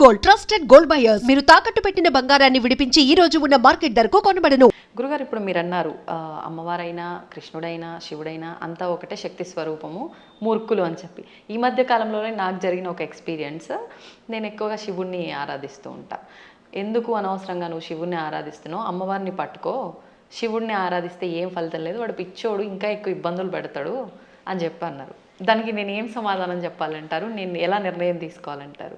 Gold, trusted gold buyers. మీరు తాకట్టు పెట్టిన బంగారాన్ని విడిపించి ఈ రోజు ఉన్న మార్కెట్ ధరకు కొనబడను. గురుగారు, ఇప్పుడు మీరు అన్నారు అమ్మవారైనా కృష్ణుడైనా శివుడైనా అంతా ఒకటే శక్తి స్వరూపము, మూర్ఖులు అని చెప్పి. ఈ మధ్య కాలంలోనే నాకు జరిగిన ఒక ఎక్స్పీరియన్స్, నేను ఎక్కువగా శివుణ్ణి ఆరాధిస్తూ ఉంటా. ఎందుకు అనవసరంగా నువ్వు శివుణ్ణి ఆరాధిస్తున్నావు, అమ్మవారిని పట్టుకో, శివుడిని ఆరాధిస్తే ఏం ఫలితం లేదు, వాడు పిచ్చోడు, ఇంకా ఎక్కువ ఇబ్బందులు పెడతాడు అని చెప్పి అన్నారు. దానికి నేను ఏం సమాధానం చెప్పాలంటారు? నేను ఎలా నిర్ణయం తీసుకోవాలంటారు?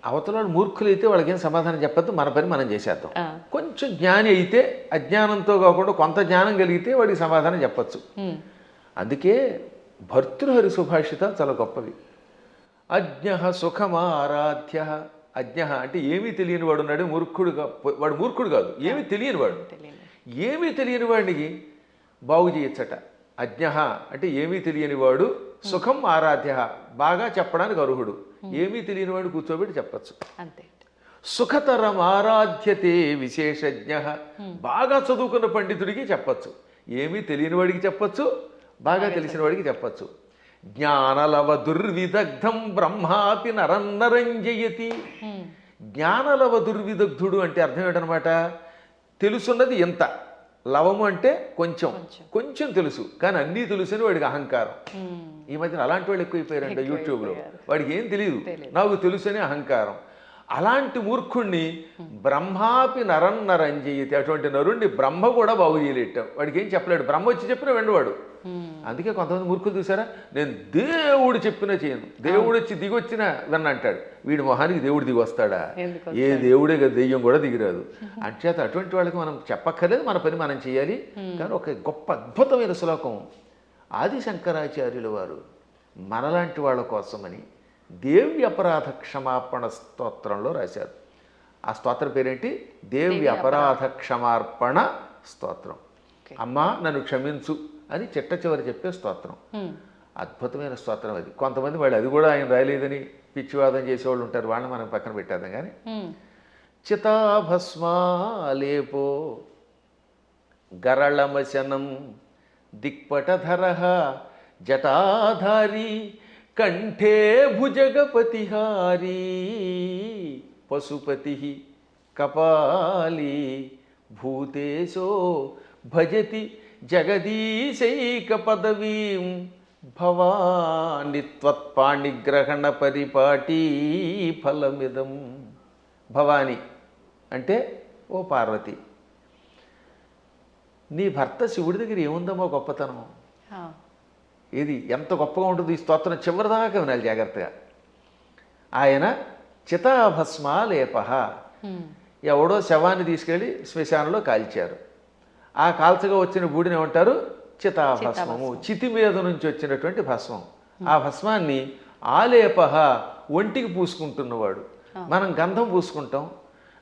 అవతల మూర్ఖులు అయితే వాళ్ళకి ఏం సమాధానం చెప్పద్దు, మన పని మనం చేసేద్దాం. కొంచెం జ్ఞాని అయితే అజ్ఞానంతో కాకుండా కొంత జ్ఞానం కలిగితే వాడికి సమాధానం చెప్పచ్చు. అందుకే భర్తృహరి సుభాషితాలు చాలా గొప్పవి. అజ్ఞ సుఖమారాధ్య. అజ్ఞ అంటే ఏమీ తెలియని వాడు ఉన్నాడు, మూర్ఖుడుగా. వాడు మూర్ఖుడు కాదు, ఏమీ తెలియని వాడు. ఏమీ తెలియని వాడికి బాగు చేయొచ్చట. అజ్ఞ అంటే ఏమీ తెలియని వాడు, సుఖం ఆరాధ్య బాగా చెప్పడానికి అర్హుడు. ఏమీ తెలియని వాడు కూర్చోబెట్టి చెప్పచ్చు. అంతే. సుఖతరం ఆరాధ్యతే విశేషజ్ఞ. బాగా చదువుకున్న పండితుడికి చెప్పచ్చు, ఏమీ తెలియని వాడికి చెప్పచ్చు, బాగా తెలిసిన వాడికి చెప్పచ్చు. జ్ఞానలవ దుర్విదగ్ధం బ్రహ్మాపి నరన్నరంజయతి. జ్ఞానలవ దుర్విదగ్ధుడు అంటే అర్థం ఏంటనమాట? తెలుసున్నది ఎంత, లవము అంటే కొంచెం, కొంచెం తెలుసు కానీ అన్నీ తెలుసని వాడికి అహంకారం. ఈ మధ్యన అలాంటి వాళ్ళు ఎక్కువైపోయారంట యూట్యూబ్లో. వాడికి ఏం తెలియదు, నాకు తెలుసని అహంకారం. అలాంటి మూర్ఖుణ్ణి బ్రహ్మాపి నరన్నరంజయతి. అటువంటి నరుణ్ణి బ్రహ్మ కూడా బాగు చేయలేట. వాడికి ఏం చెప్పలేడు, బ్రహ్మ వచ్చి చెప్పినా వెండవాడు. అందుకే కొంతమంది మూర్ఖులు చూసారా, నేను దేవుడు చెప్పినా చేయను, దేవుడు వచ్చి దిగొచ్చినా విన్నంటాడు. వీడి మొహానికి దేవుడు దిగి వస్తాడా? ఏ దేవుడే కదా, దెయ్యం కూడా దిగిరాదు. అంచేత అటువంటి వాళ్ళకి మనం చెప్పక్కర్లేదు, మన పని మనం చేయాలి. కానీ ఒక గొప్ప అద్భుతమైన శ్లోకం ఆది శంకరాచార్యుల వారు మనలాంటి వాళ్ళ కోసమని దేవి అపరాధ క్షమాపణ స్తోత్రంలో రాశారు. ఆ స్తోత్రం పేరేంటి? దేవి అపరాధ క్షమార్పణ స్తోత్రం. అమ్మా నన్ను క్షమించు అని చిట్ట చివరి చెప్పే స్తోత్రం. అద్భుతమైన స్తోత్రం అది. కొంతమంది వాళ్ళు అది కూడా ఆయన రాయలేదని పిచ్చివాదం చేసేవాళ్ళు ఉంటారు, వాళ్ళని మనం పక్కన పెట్టేద్దాం. కానీ చితాభస్మాలేపో గరళమశనం దిక్పటధర జటాధారి కంఠే భుజగపతిహారీ పశుపతి కపాలీ భూతేశో భజతి జగదీశైక పదవీం భవాని త్వత్పాణిగ్రహణ పరిపాటీ ఫలమిదం. భవాని అంటే ఓ పార్వతి, నీ భర్త శివుడి దగ్గర ఏముందమ్మో గొప్పతనం. ఇది ఎంత గొప్పగా ఉంటుంది ఈ స్తోత్రం, చివరిదాకా వినాలి జాగ్రత్తగా. ఆయన చితాభస్మాలేప, ఎవడో శవాన్ని తీసుకెళ్ళి శ్మశానంలో కాల్చారు. ఆ కాల్చగా వచ్చిన బూడిని ఏమంటారు? చితాభస్మము. చితి మీద నుంచి వచ్చినటువంటి భస్మం. ఆ భస్మాన్ని ఆలేప, ఒంటికి పూసుకుంటున్నవాడు. మనం గంధం పూసుకుంటాం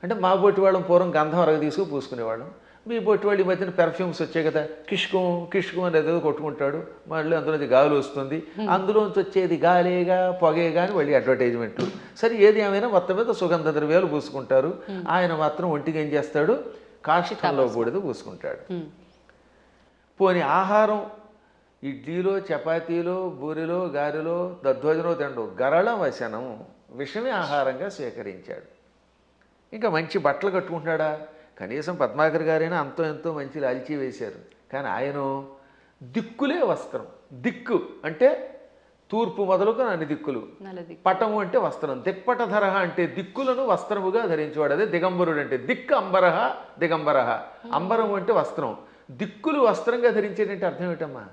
అంటే, మా బొట్టి వాళ్ళం పూర్వం గంధం అరగ తీసుకు పూసుకునేవాళ్ళం. మీ బొట్టి వాళ్ళు ఈ మధ్యన పెర్ఫ్యూమ్స్ వచ్చాయి కదా, కిష్కం కిష్కం అనేది ఏదో కొట్టుకుంటాడు, మళ్ళీ అందులోంచి గాలి వస్తుంది, అందులోంచి వచ్చేది గాలేగా పొగేగా అని మళ్ళీ అడ్వర్టైజ్మెంట్లు. సరే ఏది ఏమైనా మొత్తం మీద సుగంధ ద్రవ్యాలు పూసుకుంటారు. ఆయన మాత్రం ఒంటికి ఏం చేస్తాడు? కాష్టంలో బూడిద పూసుకుంటాడు. పోని ఆహారం ఇడ్లీలో చపాతీలో బూరిలో గారెలో దద్దోజనో తిండు, గరళ వశనం విషమే ఆహారంగా స్వీకరించాడు. ఇంకా మంచి బట్టలు కట్టుకుంటున్నాడా? కనీసం పద్మాకర్ గారైనా అంతో ఎంతో మంచి లాల్చీ వేశారు. కానీ ఆయన దిక్కులే వస్త్రం. దిక్కు అంటే తూర్పు మొదలుకు అన్ని దిక్కులు. పటము అంటే వస్త్రం. దిక్పటధర అంటే దిక్కులను వస్త్రముగా ధరించేవాడు. అదే దిగంబరుడు అంటే. దిక్కు అంబరహ దిగంబరహ. అంబరము అంటే వస్త్రం, దిక్కులు వస్త్రంగా ధరించేటంటే అర్థం ఏంటమ్మా?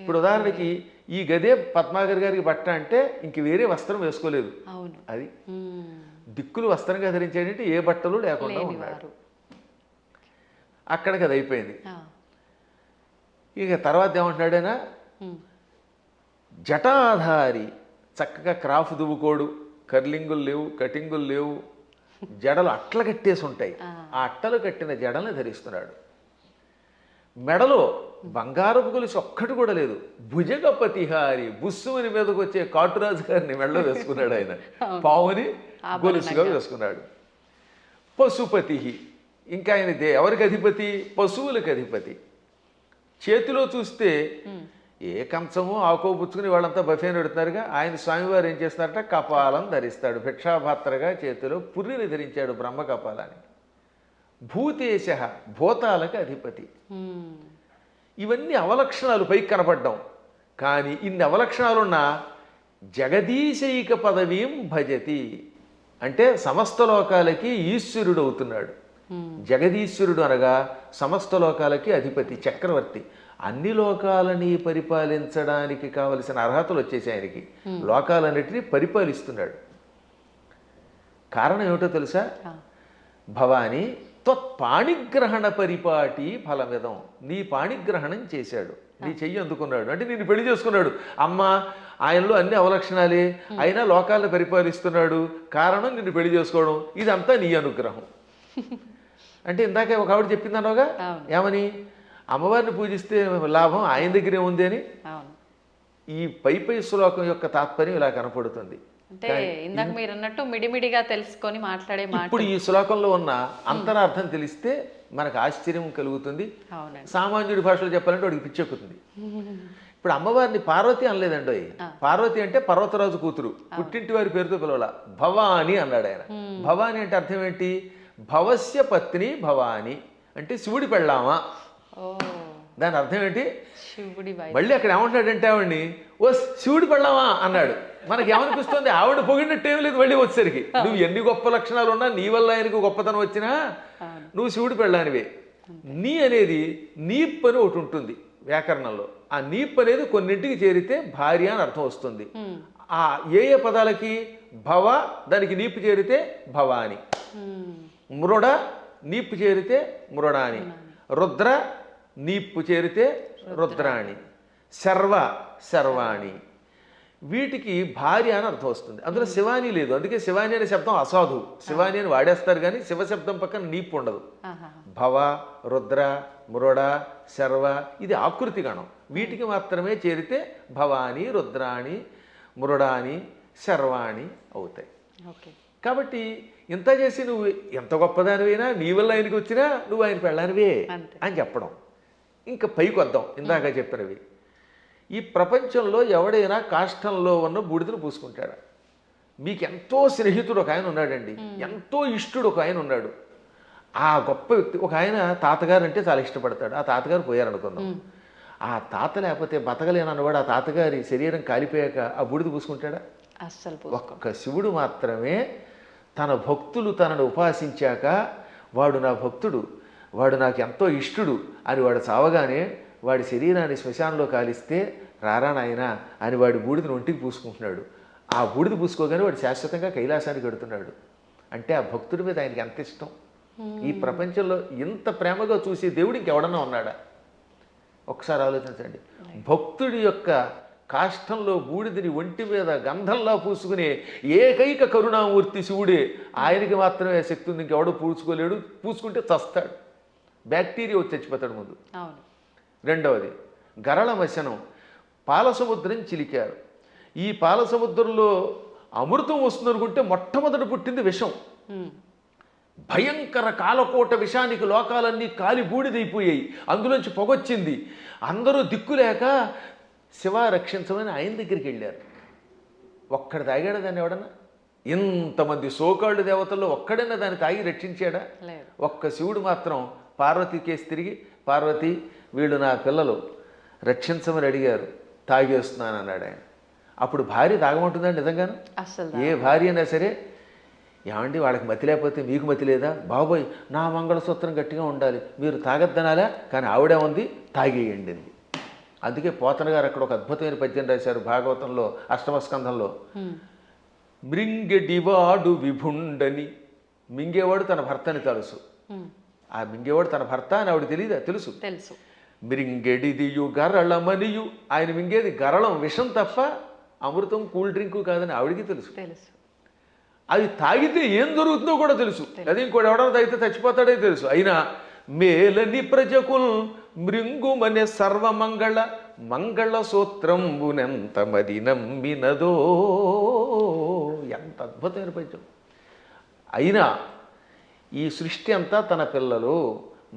ఇప్పుడు ఉదాహరణకి ఈ గదే పద్మాకర్ గారికి బట్ట అంటే ఇంక వేరే వస్త్రం వేసుకోలేదు. అది దిక్కులు వస్త్రంగా ధరించేటంటే ఏ బట్టలు లేకుండా ఉన్నాడు. అక్కడికి అది అయిపోయింది. ఇక తర్వాత ఏమంటున్నాడైనా, జటాధారి, చక్కగా క్రాఫ్ దువ్వుకోడు, కర్లింగులు లేవు, కటింగులు లేవు, జడలు అట్ల కట్టేసి ఉంటాయి. ఆ అట్టలు కట్టిన జడల్ని ధరిస్తున్నాడు. మెడలో బంగారపు గొలుసు ఒక్కటి కూడా లేదు. భుజగపతిహారి, బుస్సుమని మీదకి వచ్చే కాటురాజు గారిని మెడలో వేసుకున్నాడు ఆయన. పావుని గొలుసుగా వేసుకున్నాడు. పశుపతి, ఇంకా ఆయన ఎవరికి అధిపతి? పశువులకు అధిపతి. చేతిలో చూస్తే ఏ కంచము ఆకో పుచ్చుకుని వాళ్ళంతా బఫేని పెడుతున్నారుగా, ఆయన స్వామివారు ఏం చేస్తున్నారట, కపాలం ధరిస్తాడు, భిక్షాపాత్రగా చేతిలో పుర్రిని ధరించాడు బ్రహ్మ కపాలాన్ని. భూతేశ, భూతాలకు అధిపతి. ఇవన్నీ అవలక్షణాలు పైకి కనపడ్డాం. కానీ ఇన్ని అవలక్షణాలున్నా జగదీశైక పదవీం భజతి అంటే సమస్త లోకాలకి ఈశ్వరుడు అవుతున్నాడు. జగదీశ్వరుడు అనగా సమస్త లోకాలకి అధిపతి, చక్రవర్తి. అన్ని లోకాలని పరిపాలించడానికి కావలసిన అర్హతలు వచ్చేసి ఆయనకి. లోకాలన్నిటినీ పరిపాలిస్తున్నాడు. కారణం ఏమిటో తెలుసా? భవాని త్వత్పాణిగ్రహణ పరిపాటి ఫలమిదం. నీ పాణిగ్రహణం చేశాడు, నీ చెయ్యి అందుకున్నాడు, అంటే నిన్ను పెళ్లి చేసుకున్నాడు. అమ్మ ఆయనలో అన్ని అవలక్షణాలే, అయినా లోకాలను పరిపాలిస్తున్నాడు. కారణం నిన్ను పెళ్లి చేసుకోవడం. ఇదంతా నీ అనుగ్రహం. అంటే ఇందాక ఒక ఆవిడ చెప్పిందనోగా, ఏమని? అమ్మవారిని పూజిస్తే లాభం ఆయన దగ్గరే ఉంది అని. ఈ పై శ్లోకం యొక్క తాత్పర్యం ఇలా కనపడుతుంది. అంటే ఇందాక మీరు అన్నట్టు మిడిమిడిగా తెలుసుకొని మాట్లాడే మాట. ఇప్పుడు ఈ శ్లోకంలో ఉన్న అంతరార్థం తెలిస్తే మనకు ఆశ్చర్యం కలుగుతుంది. సామాన్యుడి భాషలో చెప్పాలంటే వాడికి పిచ్చెక్కుతుంది. ఇప్పుడు అమ్మవారిని పార్వతి అనలేదండి. పార్వతి అంటే పర్వతరాజు కూతురు, పుట్టింటి వారి పేరుతో పిలవాల. భవాని అన్నాడు ఆయన. భవాని అంటే అర్థం ఏంటి? భవస్య పత్ని భవాని అంటే శివుడి పెళ్ళామా. దాని అర్థం ఏంటి? మళ్ళీ అక్కడ ఏమంటాడంటే ఆవిడ్ని ఓ శివుడి పెళ్ళామా అన్నాడు. మనకి ఏమనిపిస్తుంది? ఆవిడ పొగిడినట్టు ఏం లేదు. మళ్ళీ వచ్చేసరికి నువ్వు ఎన్ని గొప్ప లక్షణాలు ఉన్నా, నీ వల్ల ఆయనకు గొప్పతనం వచ్చినా నువ్వు శివుడి పెళ్ళానివే. నీ అనేది నీప్ అని ఒకటి ఉంటుంది వ్యాకరణంలో. ఆ నీప్ అనేది కొన్నింటికి చేరితే భార్య అని అర్థం వస్తుంది. ఆ ఏ పదాలకి? భవ దానికి నీపు చేరితే భవాని, మృడ నీపు చేరితే మృడాని, రుద్ర నీపు చేరితే రుద్రాణి, శర్వ శర్వాణి. వీటికి భార్య అని అర్థం వస్తుంది. అందులో శివాని లేదు. అందుకే శివాని అనే శబ్దం అసాధు. శివాని అని వాడేస్తారు కానీ శివ శబ్దం పక్కన నీపు ఉండదు. భవ, రుద్ర, మృడ, శర్వ ఇది ఆకృతి గణం. వీటికి మాత్రమే చేరితే భవాని, రుద్రాణి, మృడాని, శర్వాణి అవుతాయి. కాబట్టి ఇంత చేసి నువ్వు ఎంత గొప్పదానివైనా, నీ వల్ల ఆయనకి వచ్చినా నువ్వు ఆయన పెళ్ళానివే అని చెప్పడం. ఇంకా పైకి వద్దాం. ఇందాక చెప్పినవి, ఈ ప్రపంచంలో ఎవడైనా కాష్టంలో ఉన్న బూడిదను పూసుకుంటాడా? మీకు ఎంతో స్నేహితుడు ఒక ఆయన ఉన్నాడండి, ఎంతో ఇష్టుడు ఒక ఆయన ఉన్నాడు. ఆ గొప్ప వ్యక్తి ఒక ఆయన తాతగారు అంటే చాలా ఇష్టపడతాడు. ఆ తాతగారు పోయారనుకుందాం. ఆ తాత లేకపోతే బతకలేనన్నవాడు ఆ తాతగారి శరీరం కాలిపోయాక ఆ బూడిద పూసుకుంటాడా? అస్సలు. ఒక్క శివుడు మాత్రమే తన భక్తులు తనను ఉపాసించాక వాడు నా భక్తుడు, వాడు నాకు ఎంతో ఇష్టుడు అని వాడు చావగానే వాడి శరీరాన్ని శ్మశానంలో కాలిస్తే రారా నాయనా అని వాడి బూడిదని ఒంటికి పూసుకుంటున్నాడు. ఆ బూడిద పూసుకోగానే వాడు శాశ్వతంగా కైలాసానికి వెడుతున్నాడు. అంటే ఆ భక్తుడి మీద ఆయనకి ఎంత ఇష్టం. ఈ ప్రపంచంలో ఇంత ప్రేమగా చూసే దేవుడు ఇంకెవడన్నా ఉన్నాడా? ఒకసారి ఆలోచించండి. భక్తుడి యొక్క కాష్టంలో బూడిదని ఒంటి మీద గంధంలా పూసుకునే ఏకైక కరుణామూర్తి శివుడే. ఆయనకి మాత్రమే శక్తి ఉంది, ఇంకెవడో పూసుకోలేడు. పూసుకుంటే చస్తాడు, బ్యాక్టీరియా వచ్చి చచ్చిపోతాడు ముందు. రెండవది గరళమశనం, పాలసముద్రం చిలికారు. ఈ పాలసముద్రంలో అమృతం వస్తుందనుకుంటే మొట్టమొదటి పుట్టింది విషం. భయంకర కాలకోట విషానికి లోకాలన్నీ కాలి బూడిదైపోయాయి. అందులోంచి పొగొచ్చింది. అందరూ దిక్కులేక శివ రక్షించమని ఆయన దగ్గరికి వెళ్ళారు. ఒక్కడు తాగాడా దాన్ని ఎవడన్నా? ఇంతమంది సోకాళ్ళు దేవతల్లో ఒక్కడైనా దాన్ని తాగి రక్షించాడా? ఒక్క శివుడు మాత్రం పార్వతి కేసు తిరిగి, పార్వతి వీళ్ళు నా పిల్లలు రక్షించమని అడిగారు, తాగేస్తున్నాను అన్నాడు ఆయన. అప్పుడు భార్య తాగమంటుందండి నిజంగాను? ఏ భార్య అయినా సరే, ఏమండి వాళ్ళకి మతి లేకపోతే మీకు మతి లేదా? బాబోయ్ నా మంగళసూత్రం గట్టిగా ఉండాలి, మీరు తాగద్దనాలా? కానీ ఆవిడే ఉంది, తాగేయండి. అందుకే పోతన గారు అక్కడ ఒక అద్భుతమైన పద్యం రాశారు భాగవతంలో అష్టమ స్కంధంలో. మృంగెడివాడు విభుండని, మింగేవాడు తన భర్తని తెలుసు. ఆ మింగేవాడు తన భర్త అని ఆవిడ తెలియదా? తెలుసు. మృంగెడిదియు గరళమనియు, ఆయన మింగేది గరళం విషం తప్ప అమృతం కూల్ డ్రింకు కాదని ఆవిడికి తెలుసు. అది తాగితే ఏం జరుగుతుందో కూడా తెలుసు. అది ఇంకోటి ఎవడన్నా తాగితే చచ్చిపోతాడే తెలుసు. అయినా మేలని ప్రజకుల్ మృంగుమనే సర్వమంగళ మంగళ సూత్రంబునెంత మది నమ్మినదో. ఎంత అద్భుతమైన పద్యం. అయినా ఈ సృష్టి అంతా తన పిల్లలు,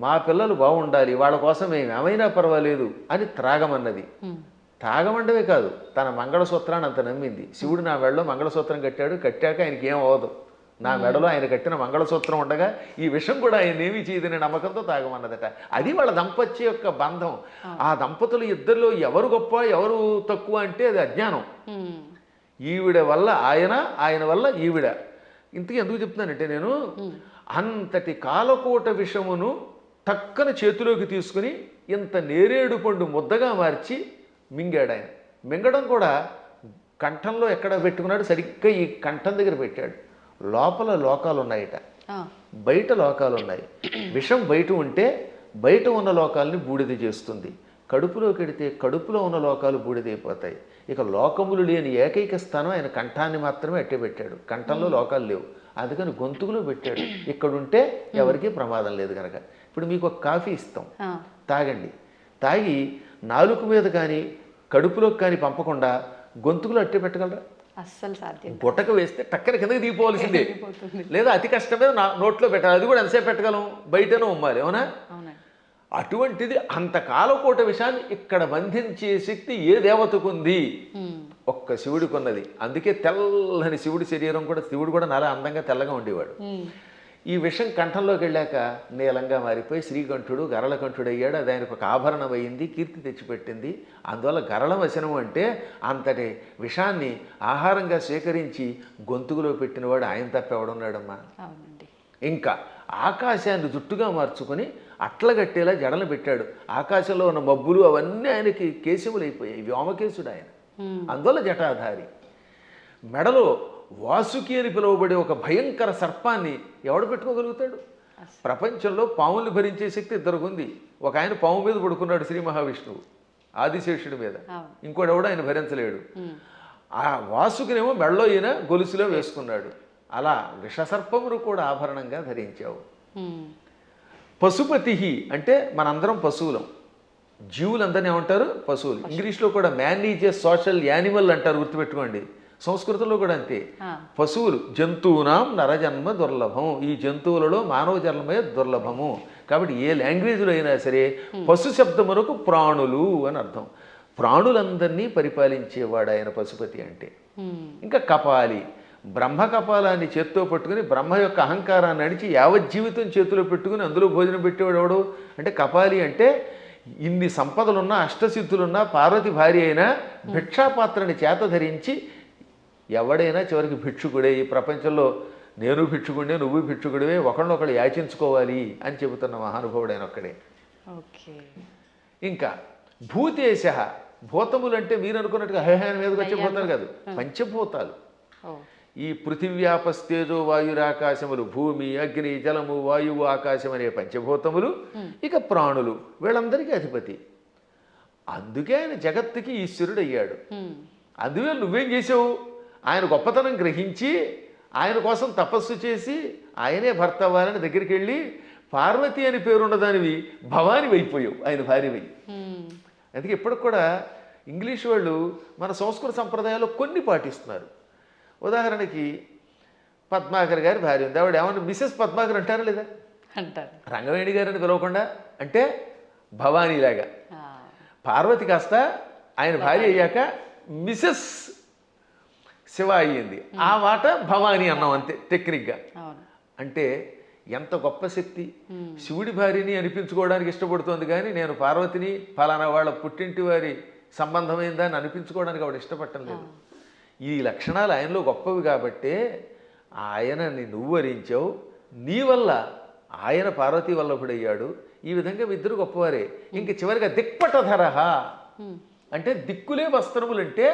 మా పిల్లలు బాగుండాలి, వాళ్ళ కోసం మేము ఏమైనా పర్వాలేదు అని త్రాగమన్నది. తాగమండవే కాదు, తన మంగళసూత్రాన్ని అంత నమ్మింది. శివుడు నా మెడలో మంగళసూత్రం కట్టాడు, కట్టాక ఆయనకి ఏం అవ్వదు, నా మెడలో ఆయన కట్టిన మంగళసూత్రం ఉండగా ఈ విషం కూడా ఆయన ఏమీ చేయదనే నమ్మకంతో తాగమన్నదట. అది వాళ్ళ దంపత్య యొక్క బంధం. ఆ దంపతులు ఇద్దరిలో ఎవరు గొప్ప ఎవరు తక్కువ అంటే అది అజ్ఞానం. ఈవిడ వల్ల ఆయన, ఆయన వల్ల ఈవిడ. ఇంతకీ ఎందుకు చెప్తున్నానంటే, నేను అంతటి కాలకోట విషమును టక్కన చేతిలోకి తీసుకుని ఇంత నేరేడు పండు ముద్దగా మార్చి మింగాడు ఆయన. మింగడం కూడా కంఠంలో ఎక్కడ పెట్టుకున్నాడు, సరిగ్గా ఈ కంఠం దగ్గర పెట్టాడు. లోపల లోకాలు ఉన్నాయట, బయట లోకాలు ఉన్నాయి. విషం బయట ఉంటే బయట ఉన్న లోకాలని బూడిద చేస్తుంది, కడుపులో కెడితే కడుపులో ఉన్న లోకాలు బూడిదైపోతాయి. ఇక లోకములు లేని ఏకైక స్థానం ఆయన కంఠాన్ని మాత్రమే అట్టే పెట్టాడు. కంఠంలో లోకాలు లేవు, అందుకని గొంతుకులో పెట్టాడు. ఇక్కడుంటే ఎవరికీ ప్రమాదం లేదు కనుక. ఇప్పుడు మీకు ఒక కాఫీ ఇస్తాం, తాగండి. తాగి నాలుక మీద కానీ కడుపులోకి కానీ పంపకుండా గొంతుకులో అట్టే పెట్టగలరా? అస్సలు సాధ్యం. గుట్టక వేస్తే టక్కన కిందకి దిగిపోవాల్సిందే, లేదా అతి కష్టమే నోట్లో పెట్టాలి. అది కూడా ఎంతసేపు పెట్టగలం, బయటనే ఉమ్మాలి, అవునా? అటువంటిది అంత కాలకోట విషయాన్ని ఇక్కడ బంధించే శక్తి ఏ దేవతకుంది? ఒక్క శివుడికి ఉన్నది. అందుకే తెల్లని శివుడి శరీరం కూడా, శివుడు కూడా నాలా అందంగా తెల్లగా ఉండేవాడు. ఈ విషం కంఠంలోకి వెళ్ళాక నీలంగా మారిపోయి శ్రీకంఠుడు గరళకంఠుడు అయ్యాడు. అది ఆయనకు ఒక ఆభరణం అయింది, కీర్తి తెచ్చిపెట్టింది. అందువల్ల గరళ వచనం అంటే అంతటి విషాన్ని ఆహారంగా స్వీకరించి గొంతుకులో పెట్టినవాడు ఆయన తప్పెవడున్నాడమ్మా. ఇంకా ఆకాశాన్ని జుట్టుగా మార్చుకొని అట్లగట్టేలా జడలు పెట్టాడు. ఆకాశంలో ఉన్న మబ్బులు అవన్నీ ఆయనకి కేశములైపోయాయి, వ్యోమకేశుడు ఆయన. అందువల్ల జటాధారి. మెడలో వాసుకి అని పిలువబడే ఒక భయంకర సర్పాన్ని ఎవడు పెట్టుకోగలుగుతాడు? ప్రపంచంలో పాముల్ని భరించే శక్తి ఇద్దరికి ఉంది. ఒక ఆయన పాము మీద పడుకున్నాడు, శ్రీ మహావిష్ణువు ఆదిశేషుడి మీద. ఇంకోటి ఎవడు ఆయన భరించలేడు. ఆ వాసుకినేమో మెడలో ఈయన గొలుసులో వేసుకున్నాడు. అలా విషసర్పమును కూడా ఆభరణంగా ధరించావు. పశుపతి అంటే మనందరం పశువులం, జీవులందరినీ ఏమంటారు? పశువులు. ఇంగ్లీష్లో కూడా man is a social animal అంటారు, గుర్తుపెట్టుకోండి. సంస్కృతంలో కూడా అంతే. పశువులు జంతువునాం నరజన్మ దుర్లభం. ఈ జంతువులలో మానవ జన్మే దుర్లభము. కాబట్టి ఏ లాంగ్వేజ్లో అయినా సరే పశు శబ్దమునకు ప్రాణులు అని అర్థం. ప్రాణులందరినీ పరిపాలించేవాడు ఆయన పశుపతి అంటే. ఇంకా కపాలి, బ్రహ్మ కపాలాన్ని చేత్తో పట్టుకుని బ్రహ్మ యొక్క అహంకారాన్ని అడిచి యావజ్జీవితం చేతిలో పెట్టుకుని అందులో భోజనం పెట్టేవాడు ఎవడు అంటే కపాలి. అంటే ఇన్ని సంపదలున్నా అష్టసిద్ధులున్నా పార్వతి భార్య అయినా భిక్షాపాత్రని చేత ధరించి ఎవడైనా చివరికి భిక్షుకుడే. ఈ ప్రపంచంలో నేను భిక్షుకుడే, నువ్వు భిక్షుకుడివే, ఒకళ్ళనొకళ్ళు యాచించుకోవాలి అని చెబుతున్న మహానుభావుడైన ఒక్కడే. ఇంకా భూతేశ, భూతములు అంటే మీరు అనుకున్నట్టుగా హేహాన్ మీదకి వచ్చే భూతాలు కాదు, పంచభూతాలు. ఈ పృథివ్యాపస్తేజో వాయురాకాశములు, భూమి అగ్ని జలము వాయువు ఆకాశం అనే పంచభూతములు, ఇక ప్రాణులు, వీళ్ళందరికీ అధిపతి. అందుకే ఆయన జగత్తుకి ఈశ్వరుడు అయ్యాడు. అందువల్ల నువ్వేం చేసావు? ఆయన గొప్పతనం గ్రహించి ఆయన కోసం తపస్సు చేసి ఆయనే భర్త అవ్వాలని దగ్గరికి వెళ్ళి పార్వతి అని పేరున్నదానివి భవాని అయిపోయావు, ఆయన భార్యవై. అందుకే ఇప్పటికి కూడా ఇంగ్లీష్ వాళ్ళు మన సంస్కృత సంప్రదాయాల్లో కొన్ని పాటిస్తున్నారు. ఉదాహరణకి పద్మాకర్ గారి భార్య ఉంది, ఆవిడ ఏమన్నా మిసెస్ పద్మాకర్ అంటారా లేదా? అంటారు. రంగవేణి గారిని పిలవకుండా అంటే భవానీలాగా. పార్వతి కాస్త ఆయన భార్య అయ్యాక మిసెస్ శివ అయ్యింది. ఆ మాట భవానీ అన్నాం అంతే టెక్నిక్గా. అంటే ఎంత గొప్ప శక్తి! శివుడి భార్యని అనిపించుకోవడానికి ఇష్టపడుతోంది కానీ నేను పార్వతిని ఫలానా వాళ్ళ పుట్టింటి వారి సంబంధమైందని అనిపించుకోవడానికి ఆవిడ ఇష్టపడటం లేదు. ఈ లక్షణాలు ఆయనలో గొప్పవి కాబట్టే ఆయనని నువ్వు వరించావు. నీ వల్ల ఆయన పార్వతీ వల్లభుడయ్యాడు. ఈ విధంగా ఇద్దరు గొప్పవారే. ఇంక చివరిగా దిక్పటధరహ అంటే దిక్కులే వస్త్రములంటే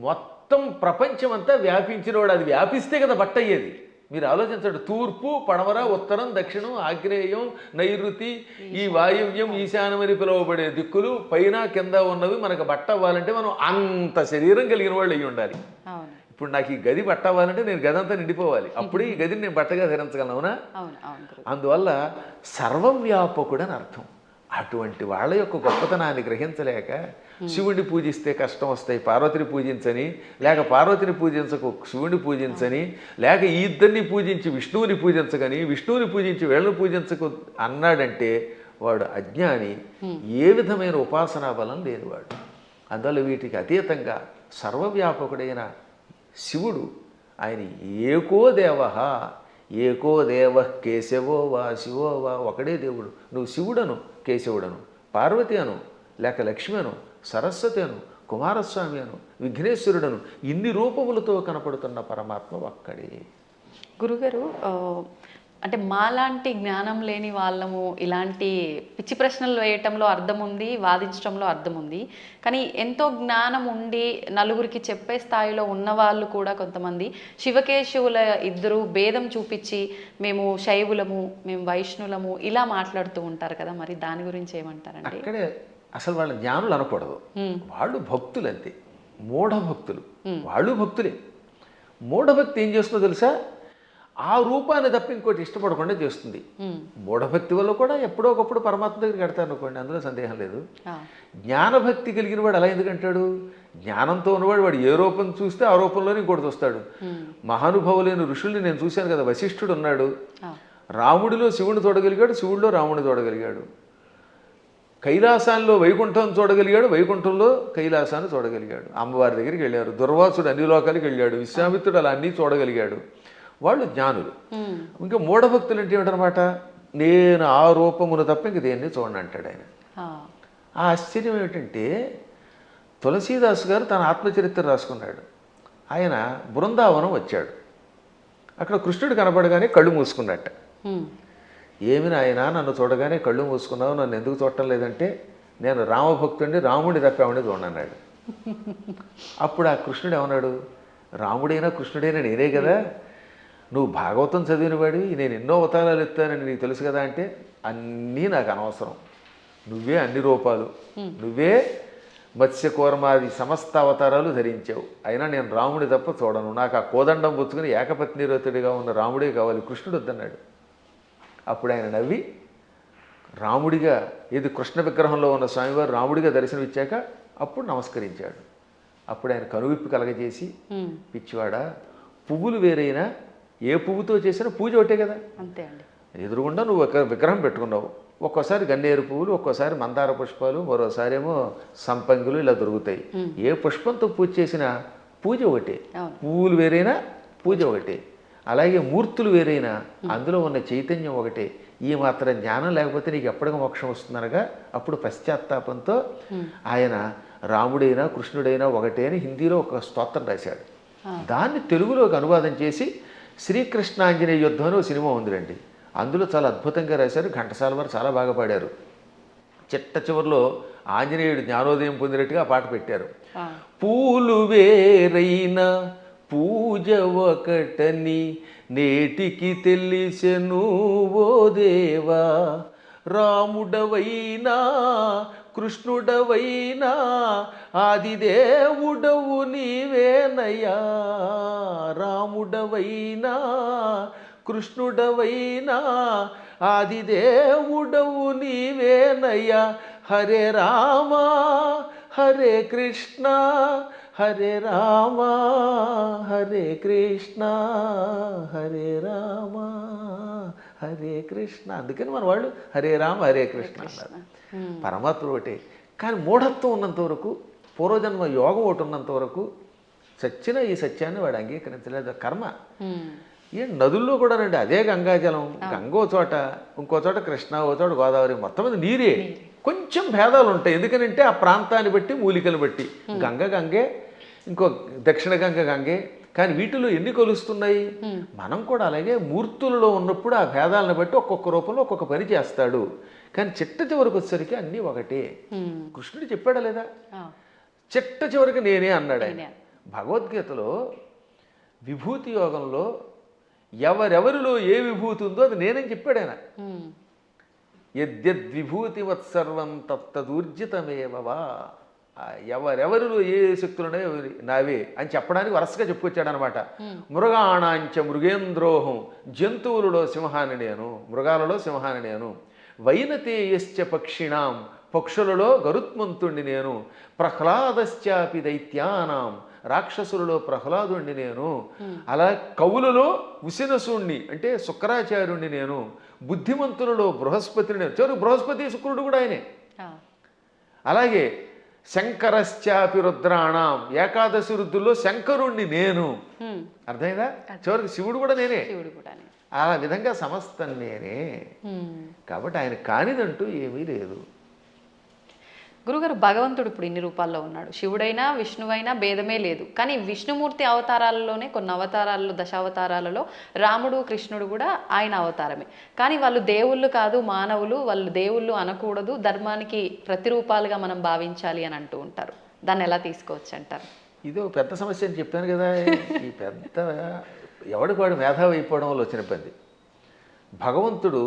మొత్తం ప్రపంచం అంతా వ్యాపించినవాడు. అది వ్యాపిస్తే కదా బట్ట అయ్యేది. మీరు ఆలోచించండి, తూర్పు పడమర ఉత్తరం దక్షిణం ఆగ్నేయం నైరుతి ఈ వాయువ్యం ఈశాన్యం అని పిలువబడే దిక్కులు పైన కింద ఉన్నవి మనకు బట్ట అవ్వాలంటే మనం అంత శరీరం కలిగిన వాళ్ళు అయ్యి ఉండాలి. ఇప్పుడు నాకు ఈ గది బట్ట అవ్వాలంటే నేను గది అంతా నిండిపోవాలి, అప్పుడే ఈ గదిని నేను బట్టగా ధరించగలను, అవునా? అందువల్ల సర్వవ్యాపకుడు అని అర్థం. అటువంటి వాళ్ళ యొక్క గొప్పతనాన్ని గ్రహించలేక శివుడిని పూజిస్తే కష్టం వస్తాయి పార్వతిని పూజించని, లేక పార్వతిని పూజించకు శివుడిని పూజించని, లేక ఈ ఇద్దరిని పూజించి విష్ణువుని పూజించగని విష్ణువుని పూజించి వీళ్ళని పూజించకు అన్నాడంటే వాడు అజ్ఞాని, ఏ విధమైన ఉపాసనా బలం లేనివాడు. అందువల్ల వీటికి అతీతంగా సర్వవ్యాపకుడైన శివుడు ఆయన ఏకో దేవ, ఏకో దేవ కేశవో వా శివో వా, ఒకడే దేవుడు. నువ్వు శివుడను, కేశవుడను, పార్వతి అను, లేక లక్ష్మి అను, సరస్వతి అను, కుమారస్వామి అను, విఘ్నేశ్వరుడను, ఇన్ని రూపములతో కనపడుతున్న పరమాత్మ ఒక్కడే. గురుగారు, అంటే మాలాంటి జ్ఞానం లేని వాళ్ళము ఇలాంటి పిచ్చి ప్రశ్నలు వేయటంలో అర్థం ఉంది, వాదించడంలో అర్థం ఉంది. కానీ ఎంతో జ్ఞానం ఉండి నలుగురికి చెప్పే స్థాయిలో ఉన్నవాళ్ళు కూడా కొంతమంది శివకేశవుల ఇద్దరు భేదం చూపించి మేము శైవులము, మేము వైష్ణులము ఇలా మాట్లాడుతూ ఉంటారు కదా, మరి దాని గురించి ఏమంటారండి? అక్కడే అసలు వాళ్ళ జ్ఞానులు అనకూడదు, వాళ్ళు భక్తులు అంతే, మూఢభక్తులు. వాళ్ళు భక్తులే. మూఢభక్తి ఏం చేస్తుందో తెలుసా? ఆ రూపాన్ని తప్ప ఇంకోటి ఇష్టపడకుండా చేస్తుంది. మూఢభక్తి వల్ల కూడా ఎప్పుడో ఒకప్పుడు పరమాత్మ దగ్గరికి కడతారు అనుకోండి, అందులో సందేహం లేదు. జ్ఞానభక్తి కలిగిన వాడు అలా ఎందుకంటాడు? జ్ఞానంతో ఉన్నవాడు వాడు ఏ రూపం చూస్తే ఆ రూపంలోనే ఇంకోటి వస్తాడు. మహానుభావులైన ఋషుల్ని నేను చూశాను కదా, వశిష్ఠుడు ఉన్నాడు, రాముడిలో శివుని చూడగలిగాడు, శివుడిలో రాముడిని చూడగలిగాడు. కైలాసాల్లో వైకుంఠం చూడగలిగాడు, వైకుంఠంలో కైలాసాన్ని చూడగలిగాడు. అమ్మవారి దగ్గరికి వెళ్ళారు. దుర్వాసుడు అన్ని లోకాలకి వెళ్ళాడు. విశ్వామిత్రుడు అలా అన్నీ చూడగలిగాడు. వాళ్ళు జ్ఞానులు. ఇంకా మూఢభక్తులు అంటే ఏమిటనమాట? నేను ఆ రూపమును తప్ప ఇంక దేన్ని చూడండి అంటాడు ఆయన. ఆ ఆశ్చర్యం ఏమిటంటే తులసీదాస్ గారు తన ఆత్మచరిత్ర రాసుకున్నాడు. ఆయన బృందావనం వచ్చాడు. అక్కడ కృష్ణుడు కనపడగానే కళ్ళు మూసుకున్నట్ట. ఏమి నాయన నన్ను చూడగానే కళ్ళు మూసుకున్నావు, నన్ను ఎందుకు చూడటం లేదంటే, నేను రామభక్తుడిని, రాముడి తప్పేవాడిని చూడన్నాడు. అప్పుడు ఆ కృష్ణుడు ఏమన్నాడు? రాముడైనా కృష్ణుడైనా నేనే కదా, నువ్వు భాగవతం చదివినవాడివి, నేను ఎన్నో అవతారాలు ఎత్తానని నీకు తెలుసు కదా అంటే, అన్నీ నాకు అనవసరం, నువ్వే అన్ని రూపాలు, నువ్వే మత్స్యకూర్మాది సమస్త అవతారాలు ధరించావు, అయినా నేను రాముడి తప్ప చూడను, నాకు ఆ కోదండం పుచ్చుకుని ఏకపత్నిరతుడిగా ఉన్న రాముడే కావాలి, కృష్ణుడు వద్దన్నాడు. అప్పుడు ఆయన నవ్వి రాముడిగా, ఇది కృష్ణ విగ్రహంలో ఉన్న స్వామివారు రాముడిగా దర్శనమిచ్చాక అప్పుడు నమస్కరించాడు. అప్పుడు ఆయన కనువిప్పు కలగజేసి, పిచ్చివాడా, పువ్వులు వేరైనా ఏ పువ్వుతో చేసినా పూజ ఒకటే కదా, అంతే అండి. ఎదురుగుండా నువ్వు ఒక విగ్రహం పెట్టుకున్నావు, ఒక్కోసారి గన్నేరు పువ్వులు, ఒక్కోసారి మందార పుష్పాలు, మరోసారి ఏమో సంపంగులు ఇలా దొరుకుతాయి. ఏ పుష్పంతో పూజ చేసినా పూజ ఒకటే, పువ్వులు వేరైనా పూజ ఒకటే. అలాగే మూర్తులు వేరైనా అందులో ఉన్న చైతన్యం ఒకటే. ఈ మాత్రం జ్ఞానం లేకపోతే నీకు ఎప్పటికీ మోక్షం వస్తుందనగా అప్పుడు పశ్చాత్తాపంతో ఆయన రాముడైనా కృష్ణుడైనా ఒకటే అని హిందీలో ఒక స్తోత్రం రాశాడు. దాన్ని తెలుగులోకి అనువాదం చేసి శ్రీకృష్ణాంజనేయ యుద్ధం అని ఒక సినిమా ఉందిరండి, అందులో చాలా అద్భుతంగా రాశారు. ఘంటసాల వారు చాలా బాగా పాడారు. చిట్ట చివరిలో ఆంజనేయుడు జ్ఞానోదయం పొందినట్టుగా ఆ పాట పెట్టారు. పూలు వేరైనా పూజ ఒకటని నేటికి తెలిసెను ఓ దేవా, రాముడవైనా కృష్ణుడవైనా ఆదిదేవుడవు నీవేనయ్యా, రాముడవైనా కృష్ణుడవైనా ఆదిదేవుడవు నీవేనయ్యా, హరే రామ హరే కృష్ణ హరే రామ హరే కృష్ణ హరే రామ హరే కృష్ణ. అందుకని మన వాళ్ళు హరే రామ హరే కృష్ణ అన్నారు. పరమాత్మ ఒకటే. కానీ మూఢత్వం ఉన్నంత వరకు, పూర్వజన్మ యోగం ఒకటి ఉన్నంత వరకు చచ్చిన ఈ సత్యాన్ని వాడు అంగీకరించలేదు. కర్మ. ఏ నదుల్లో కూడా రండి, అదే గంగాజలం, గంగ ఓ చోట, ఇంకో చోట కృష్ణ, ఓ చోట గోదావరి, మొత్తం మీద నీరే. కొంచెం భేదాలు ఉంటాయి, ఎందుకనంటే ఆ ప్రాంతాన్ని బట్టి, మూలికలు బట్టి. గంగ గంగే, ఇంకో దక్షిణ గంగ గంగే. కానీ వీటిలో ఎన్ని కొలుస్తున్నాయి? మనం కూడా అలాగే మూర్తులలో ఉన్నప్పుడు ఆ భేదాలను బట్టి ఒక్కొక్క రూపంలో ఒక్కొక్క పని చేస్తాడు. కానీ చిట్ట చివరికి వచ్చేసరికి అన్నీ ఒకటే. కృష్ణుడు చెప్పాడా లేదా? చిట్ట చివరికి నేనే అన్నాడు ఆయన. భగవద్గీతలో విభూతి యోగంలో ఎవరెవరిలో ఏ విభూతి ఉందో అది నేనని చెప్పాడు ఆయన. యద్యద్విభూతివత్సర్వం తత్తదూర్జితమేవవా, ఎవరెవరిలో ఏ శక్తులు ఉన్నాయో నావే అని చెప్పడానికి వరుసగా చెప్పుకొచ్చాడు అనమాట. మృగాణాంచ మృగేంద్రోహం, జంతువులలో సింహాన్ని నేను, మృగాలలో సింహాన్ని నేను. వైనతేయశ్చ పక్షిణాం, పక్షులలో గరుత్మంతుణ్ణి నేను. ప్రహ్లాదశ్చాపి దైత్యానాం, రాక్షసులలో ప్రహ్లాదుణ్ణి నేను. అలా కవులలో ఉసినసుణ్ణి అంటే శుక్రాచార్యుణ్ణి నేను. బుద్ధిమంతులలో బృహస్పతిని నేను. చివరికి బృహస్పతి శుక్రుడు కూడా ఆయనే. అలాగే శంకరశ్చాపి రుద్రాణం, ఏకాదశి రుద్రుల్లో శంకరుణ్ణి నేను. అర్థమైందా? చివరికి శివుడు కూడా నేనే. శివుడు కూడా ఆ విధంగా సమస్తం నేనే. కాబట్టి ఆయన కానిదంటూ ఏమీ లేదు. గురుగారు, భగవంతుడు ఇప్పుడు ఇన్ని రూపాల్లో ఉన్నాడు. శివుడైనా విష్ణువైనా భేదమే లేదు. కానీ విష్ణుమూర్తి అవతారాలలోనే కొన్ని అవతారాలలో, దశావతారాలలో రాముడు కృష్ణుడు కూడా ఆయన అవతారమే. కానీ వాళ్ళు దేవుళ్ళు కాదు, మానవులు. వాళ్ళు దేవుళ్ళు అనకూడదు, ధర్మానికి ప్రతిరూపాలుగా మనం భావించాలి అని అంటూ ఉంటారు. దాన్ని ఎలా తీసుకోవచ్చు అంటారు? ఇది ఒక పెద్ద సమస్య అని చెప్పాను కదా. ఈ పెద్ద ఎవడికి వాడు మేధావి అయిపోవడం వల్ల వచ్చిన ఇబ్బంది. భగవంతుడు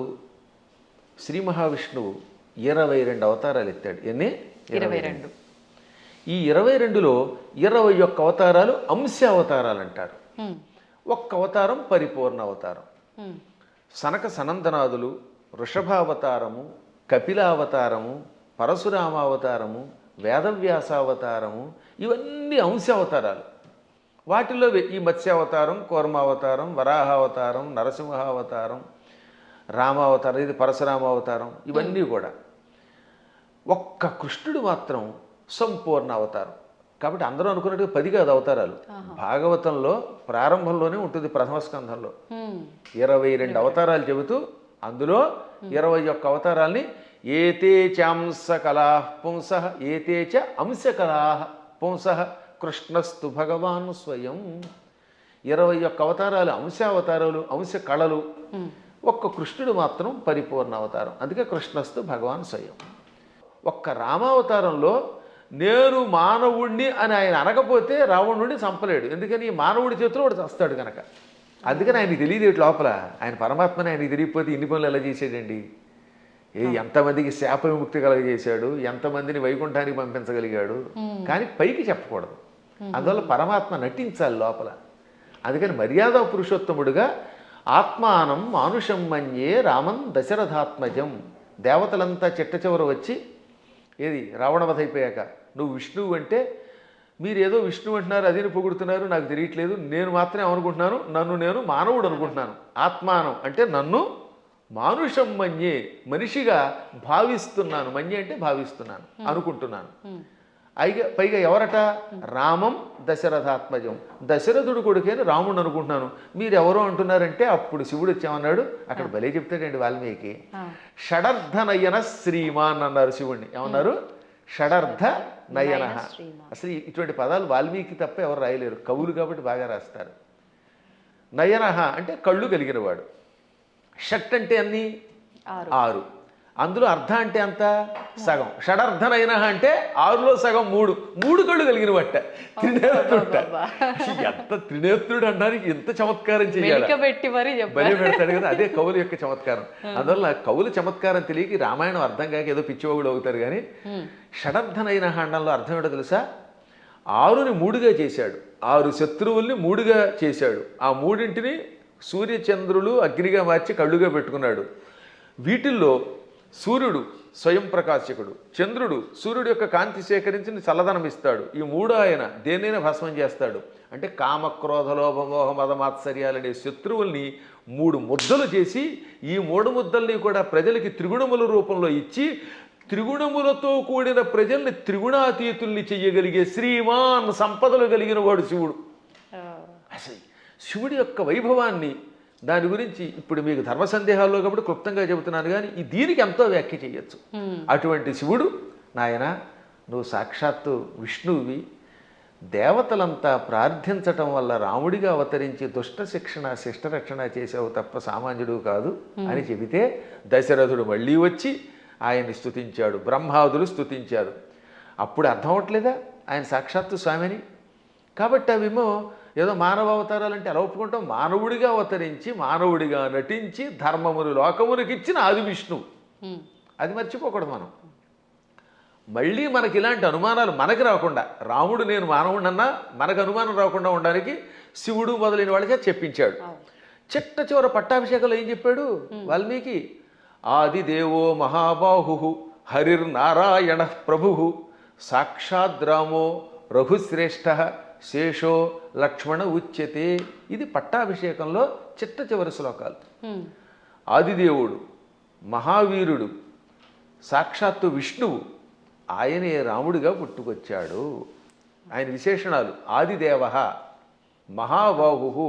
శ్రీ మహావిష్ణువు 22 అవతారాలు ఎత్తాడు. ఎన్ని? 22. ఈ 22లో 21 అవతారాలు అంశ అవతారాలు అంటారు. ఒక్క అవతారం పరిపూర్ణ అవతారం. సనక సనందనాదులు, వృషభావతారము, కపిలావతారము, పరశురామావతారము, వేదవ్యాసావతారము, ఇవన్నీ అంశ అవతారాలు. వాటిల్లో ఈ మత్స్యావతారం, కూర్మావతారం, వరాహావతారం, నరసింహావతారం, రామావతారం, ఇది పరశురామావతారం, ఇవన్నీ కూడా. ఒక్క కృష్ణుడు మాత్రం సంపూర్ణ అవతారం. కాబట్టి అందరూ అనుకున్నట్టుగా 10 కాదు అవతారాలు. భాగవతంలో ప్రారంభంలోనే ఉంటుంది, ప్రథమ స్కంధంలో 22 అవతారాలు చెబుతూ అందులో 21 అవతారాల్ని ఏతే చాంస కళా పుంస ఏతే చ అంశ కళా పుంస కృష్ణస్తు భగవాన్ స్వయం. 21 అవతారాలు అంశావతారాలు, అంశ కళలు. ఒక్క కృష్ణుడు మాత్రం పరిపూర్ణ అవతారం. అందుకే కృష్ణస్తు భగవాన్ స్వయం. ఒక్క రామావతారంలో నేను మానవుణ్ణి అని ఆయన అనకపోతే రావణుడిని చంపలేడు. ఎందుకని మానవుడి చేతిలో వాడు చస్తాడు కనుక. అందుకని ఆయనకి తెలియదు లోపల. ఆయన పరమాత్మని ఆయనకి తెలియకపోతే ఇన్ని పనులు ఎలా చేసాడండి? ఎంతమందికి శాప విముక్తి కలగజేశాడు, ఎంతమందిని వైకుంఠానికి పంపించగలిగాడు. కానీ పైకి చెప్పకూడదు. అందువల్ల పరమాత్మ నటించాలి లోపల. అందుకని మర్యాద పురుషోత్తముడుగా ఆత్మానం మానుషం మన్యే రామం దశరథాత్మజం. దేవతలంతా చిట్ట చివర వచ్చి ఏది రావణవధ అయిపోయాక నువ్వు విష్ణువు అంటే మీరు ఏదో విష్ణువు అంటున్నారు, అదిని పొగుడుతున్నారు, నాకు తెలియట్లేదు, నేను మాత్రమే అనుకుంటున్నాను, నన్ను నేను మానవుడు అనుకుంటున్నాను. ఆత్మానం అంటే నన్ను మానుషం మన్యే, మనిషిగా భావిస్తున్నాను. మన్యే అంటే భావిస్తున్నాను, అనుకుంటున్నాను. పైగా ఎవరట? రామం దశరథాత్మజం, దశరథుడు కొడుకేని రాముడు అనుకుంటున్నాను. మీరు ఎవరో అంటున్నారంటే అప్పుడు శివుడు వచ్చామన్నాడు. అక్కడ భలే చెప్తాడండి వాల్మీకి. షడర్థ నయన శ్రీమాన్ అన్నారు శివుణ్ణి. ఏమన్నారు? షడర్థ నయన. అసలు ఇటువంటి పదాలు వాల్మీకి తప్ప ఎవరు రాయలేరు, కవులు కాబట్టి బాగా రాస్తారు. నయన అంటే కళ్ళు కలిగినవాడు. షట్ అంటే అన్ని 6, అందులో అర్ధ అంటే అంత సగం. షడర్థనైన అంటే 6లో సగం 3 కళ్ళు కలిగిన బట్ట త్రినేత్రుడ. ఎంత త్రినేత్రుడు అనడానికి ఎంత చమత్కారం చేయాలి, బలి పెడతాడు కదా. అదే కవుల యొక్క చమత్కారం. అందువల్ల కవుల చమత్కారం తెలియక రామాయణం అర్థం కాక ఏదో పిచ్చివాగుడు అవుతారు. కానీ షడర్థనైన అండంలో అర్థం ఏంటో తెలుసా? 6ని 3గా చేశాడు, 6 శత్రువుల్ని 3గా చేశాడు. ఆ 3ంటిని సూర్యచంద్రులు అగ్నిగా మార్చి కళ్ళుగా పెట్టుకున్నాడు. వీటిల్లో సూర్యుడు స్వయం ప్రకాశకుడు, చంద్రుడు సూర్యుడు యొక్క కాంతి సేకరించి చల్లదనం ఇస్తాడు. ఈ 3 ఆయన దేన్నైనా భస్మం చేస్తాడు. అంటే కామక్రోధ లోభ మోహ మద మాత్సర్యాలనే శత్రువుల్ని 3 ముద్దలు చేసి ఈ 3 ముద్దల్ని కూడా ప్రజలకి త్రిగుణముల రూపంలో ఇచ్చి త్రిగుణములతో కూడిన ప్రజల్ని త్రిగుణాతీతుల్ని చెయ్యగలిగే శ్రీమాన్ సంపదలు కలిగిన వాడు శివుడు. అసలు శివుడి యొక్క వైభవాన్ని, దాని గురించి ఇప్పుడు మీకు ధర్మ సందేహాల్లో కాబట్టి క్లుప్తంగా చెబుతున్నాను. కానీ దీనికి ఎంతో వ్యాఖ్య చేయొచ్చు. అటువంటి శివుడు, నాయన నువ్వు సాక్షాత్తు విష్ణువువి, దేవతలంతా ప్రార్థించటం వల్ల రాముడిగా అవతరించి దుష్ట శిక్షణ శిష్టరక్షణ చేసావు తప్ప సామాన్యుడు కాదు అని చెబితే దశరథుడు మళ్ళీ వచ్చి ఆయన్ని స్తుతించాడు, బ్రహ్మాదులు స్తుతించారు. అప్పుడు అర్థం అవట్లేదా ఆయన సాక్షాత్తు స్వామిని? కాబట్టి అవేమో ఏదో మానవ అవతారాలంటే ఎలా ఒప్పుకుంటాం? మానవుడిగా అవతరించి మానవుడిగా నటించి ధర్మమును లోకమునికి ఇచ్చిన ఆది విష్ణువు. అది మర్చిపోకూడదు మనం. మళ్ళీ మనకి ఇలాంటి అనుమానాలు మనకి రాకుండా, రాముడు నేను మానవుడన్నా మనకు అనుమానం రాకుండా ఉండడానికి శివుడు మొదలైన వాళ్ళకే చెప్పించాడు. చిట్ట చివర పట్టాభిషేకంలో ఏం చెప్పాడు వాల్మీకి? ఆదిదేవో మహాబాహు హరిర్నారాయణ ప్రభు సాక్షాద్రామో రఘుశ్రేష్ఠ శేషో లక్ష్మణ ఉచ్యతే. ఇది పట్టాభిషేకంలో చిట్ట చివరి శ్లోకాలు. ఆదిదేవుడు, మహావీరుడు, సాక్షాత్తు విష్ణువు, ఆయనే రాముడిగా పుట్టుకొచ్చాడు. ఆయన విశేషణాలు: ఆదిదేవ, మహాబాహు,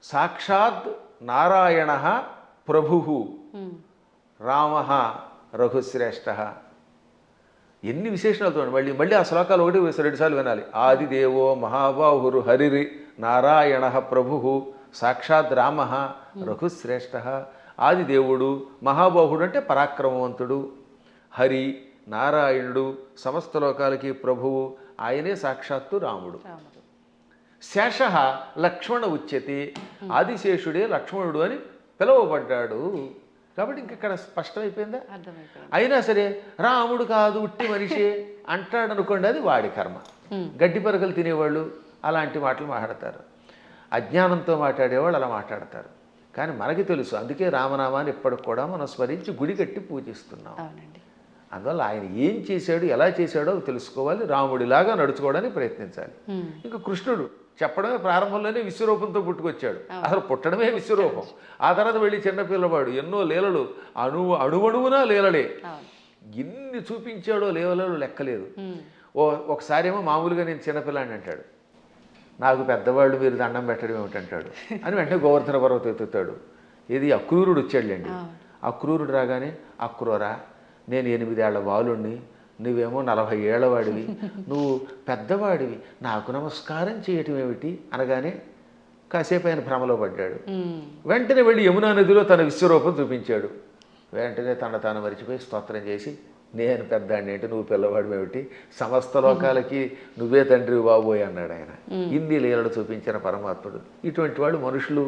సాక్షాత్ నారాయణ ప్రభు, రామ రఘుశ్రేష్ఠ. ఎన్ని విశేషణాలు చూడండి. మళ్ళీ మళ్ళీ ఆ శ్లోకాలు ఒకటి 2 సార్లు వినాలి. ఆదిదేవో మహాబాహురు హరిరి నారాయణ ప్రభు సాక్షాత్ రామ రఘుశ్రేష్ఠ. ఆదిదేవుడు, మహాబాహుడు అంటే పరాక్రమవంతుడు, హరి నారాయణుడు, సమస్త లోకాలకి ప్రభువు, ఆయనే సాక్షాత్తు రాముడు. శేష లక్ష్మణ ఉచ్యతే, ఆదిశేషుడే లక్ష్మణుడు అని పిలువబడ్డాడు. కాబట్టి ఇంకెక్కడ స్పష్టమైపోయిందా? అర్థమైపోయింది. అయినా సరే రాముడు కాదు ఉట్టి మనిషే అంటాడు అనుకోండి, అది వాడి కర్మ. గడ్డి పరకలు తినేవాళ్ళు అలాంటి మాటలు మాట్లాడతారు, అజ్ఞానంతో మాట్లాడేవాళ్ళు అలా మాట్లాడతారు. కానీ మనకి తెలుసు, అందుకే రామనామాన్ని ఇప్పటికి కూడా మనం స్మరించి గుడి కట్టి పూజిస్తున్నాం. అవునండి. అందువల్ల ఆయన ఏం చేశాడు, ఎలా చేశాడో తెలుసుకోవాలి, రాముడిలాగా నడుచుకోవడానికి ప్రయత్నించాలి. ఇంకా కృష్ణుడు చెప్పడమే ప్రారంభంలోనే విశ్వరూపంతో పుట్టుకొచ్చాడు. అసలు పుట్టడమే విశ్వరూపం. ఆ తర్వాత వెళ్ళి చిన్నపిల్లవాడు ఎన్నో లీలలు, అణువణువునా లీలలే. ఎన్ని చూపించాడో లీలలు లెక్కలేదు. ఒకసారి ఏమో మామూలుగా నేను చిన్నపిల్లాడిని అంటాడు, నాకు పెద్దవాళ్ళు మీరు దండం పెట్టడం ఏమిటంటాడు అని వెంటనే గోవర్ధన పర్వతం ఎత్తుతాడు. ఇది అక్రూరుడు వచ్చాడులేండి. అక్రూరుడు రాగానే, అక్రూరా నేను 8 ఏళ్ల బాలుణ్ణి, నువ్వేమో 40 ఏళ్ల వాడివి, నువ్వు పెద్దవాడివి, నాకు నమస్కారం చేయటం ఏమిటి అనగానే కాసేపు ఆయన భ్రమలో పడ్డాడు. వెంటనే వెళ్ళి యమునా నదిలో తన విశ్వరూపం చూపించాడు. వెంటనే తాను మరిచిపోయి స్తోత్రం చేసి, నేను పెద్దాడిని ఏంటి, నువ్వు పిల్లవాడు ఏమిటి, సమస్త లోకాలకి నువ్వే తండ్రి బాబోయ్ అన్నాడు ఆయన. ఇన్ని లీలలు చూపించిన పరమాత్ముడు. ఇటువంటి వాళ్ళు మనుషులు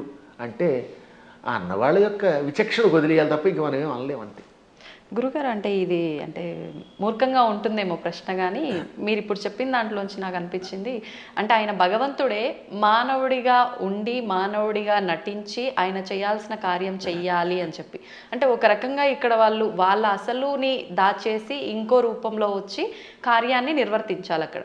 అంటే ఆ అన్నవాళ్ళ యొక్క విచక్షణ వదిలేయాలి తప్ప ఇంక మనం ఏం అనలేమంతే. గురుగారు, అంటే ఇది అంటే మూర్ఖంగా ఉంటుందేమో ప్రశ్న, కానీ మీరు ఇప్పుడు చెప్పిన దాంట్లోంచి నాకు అనిపించింది, అంటే ఆయన భగవంతుడే మానవుడిగా ఉండి మానవుడిగా నటించి ఆయన చేయాల్సిన కార్యం చెయ్యాలి అని చెప్పి, అంటే ఒక రకంగా ఇక్కడ వాళ్ళ అసలుని దాచేసి ఇంకో రూపంలో వచ్చి కార్యాన్ని నిర్వర్తించాలి అక్కడ.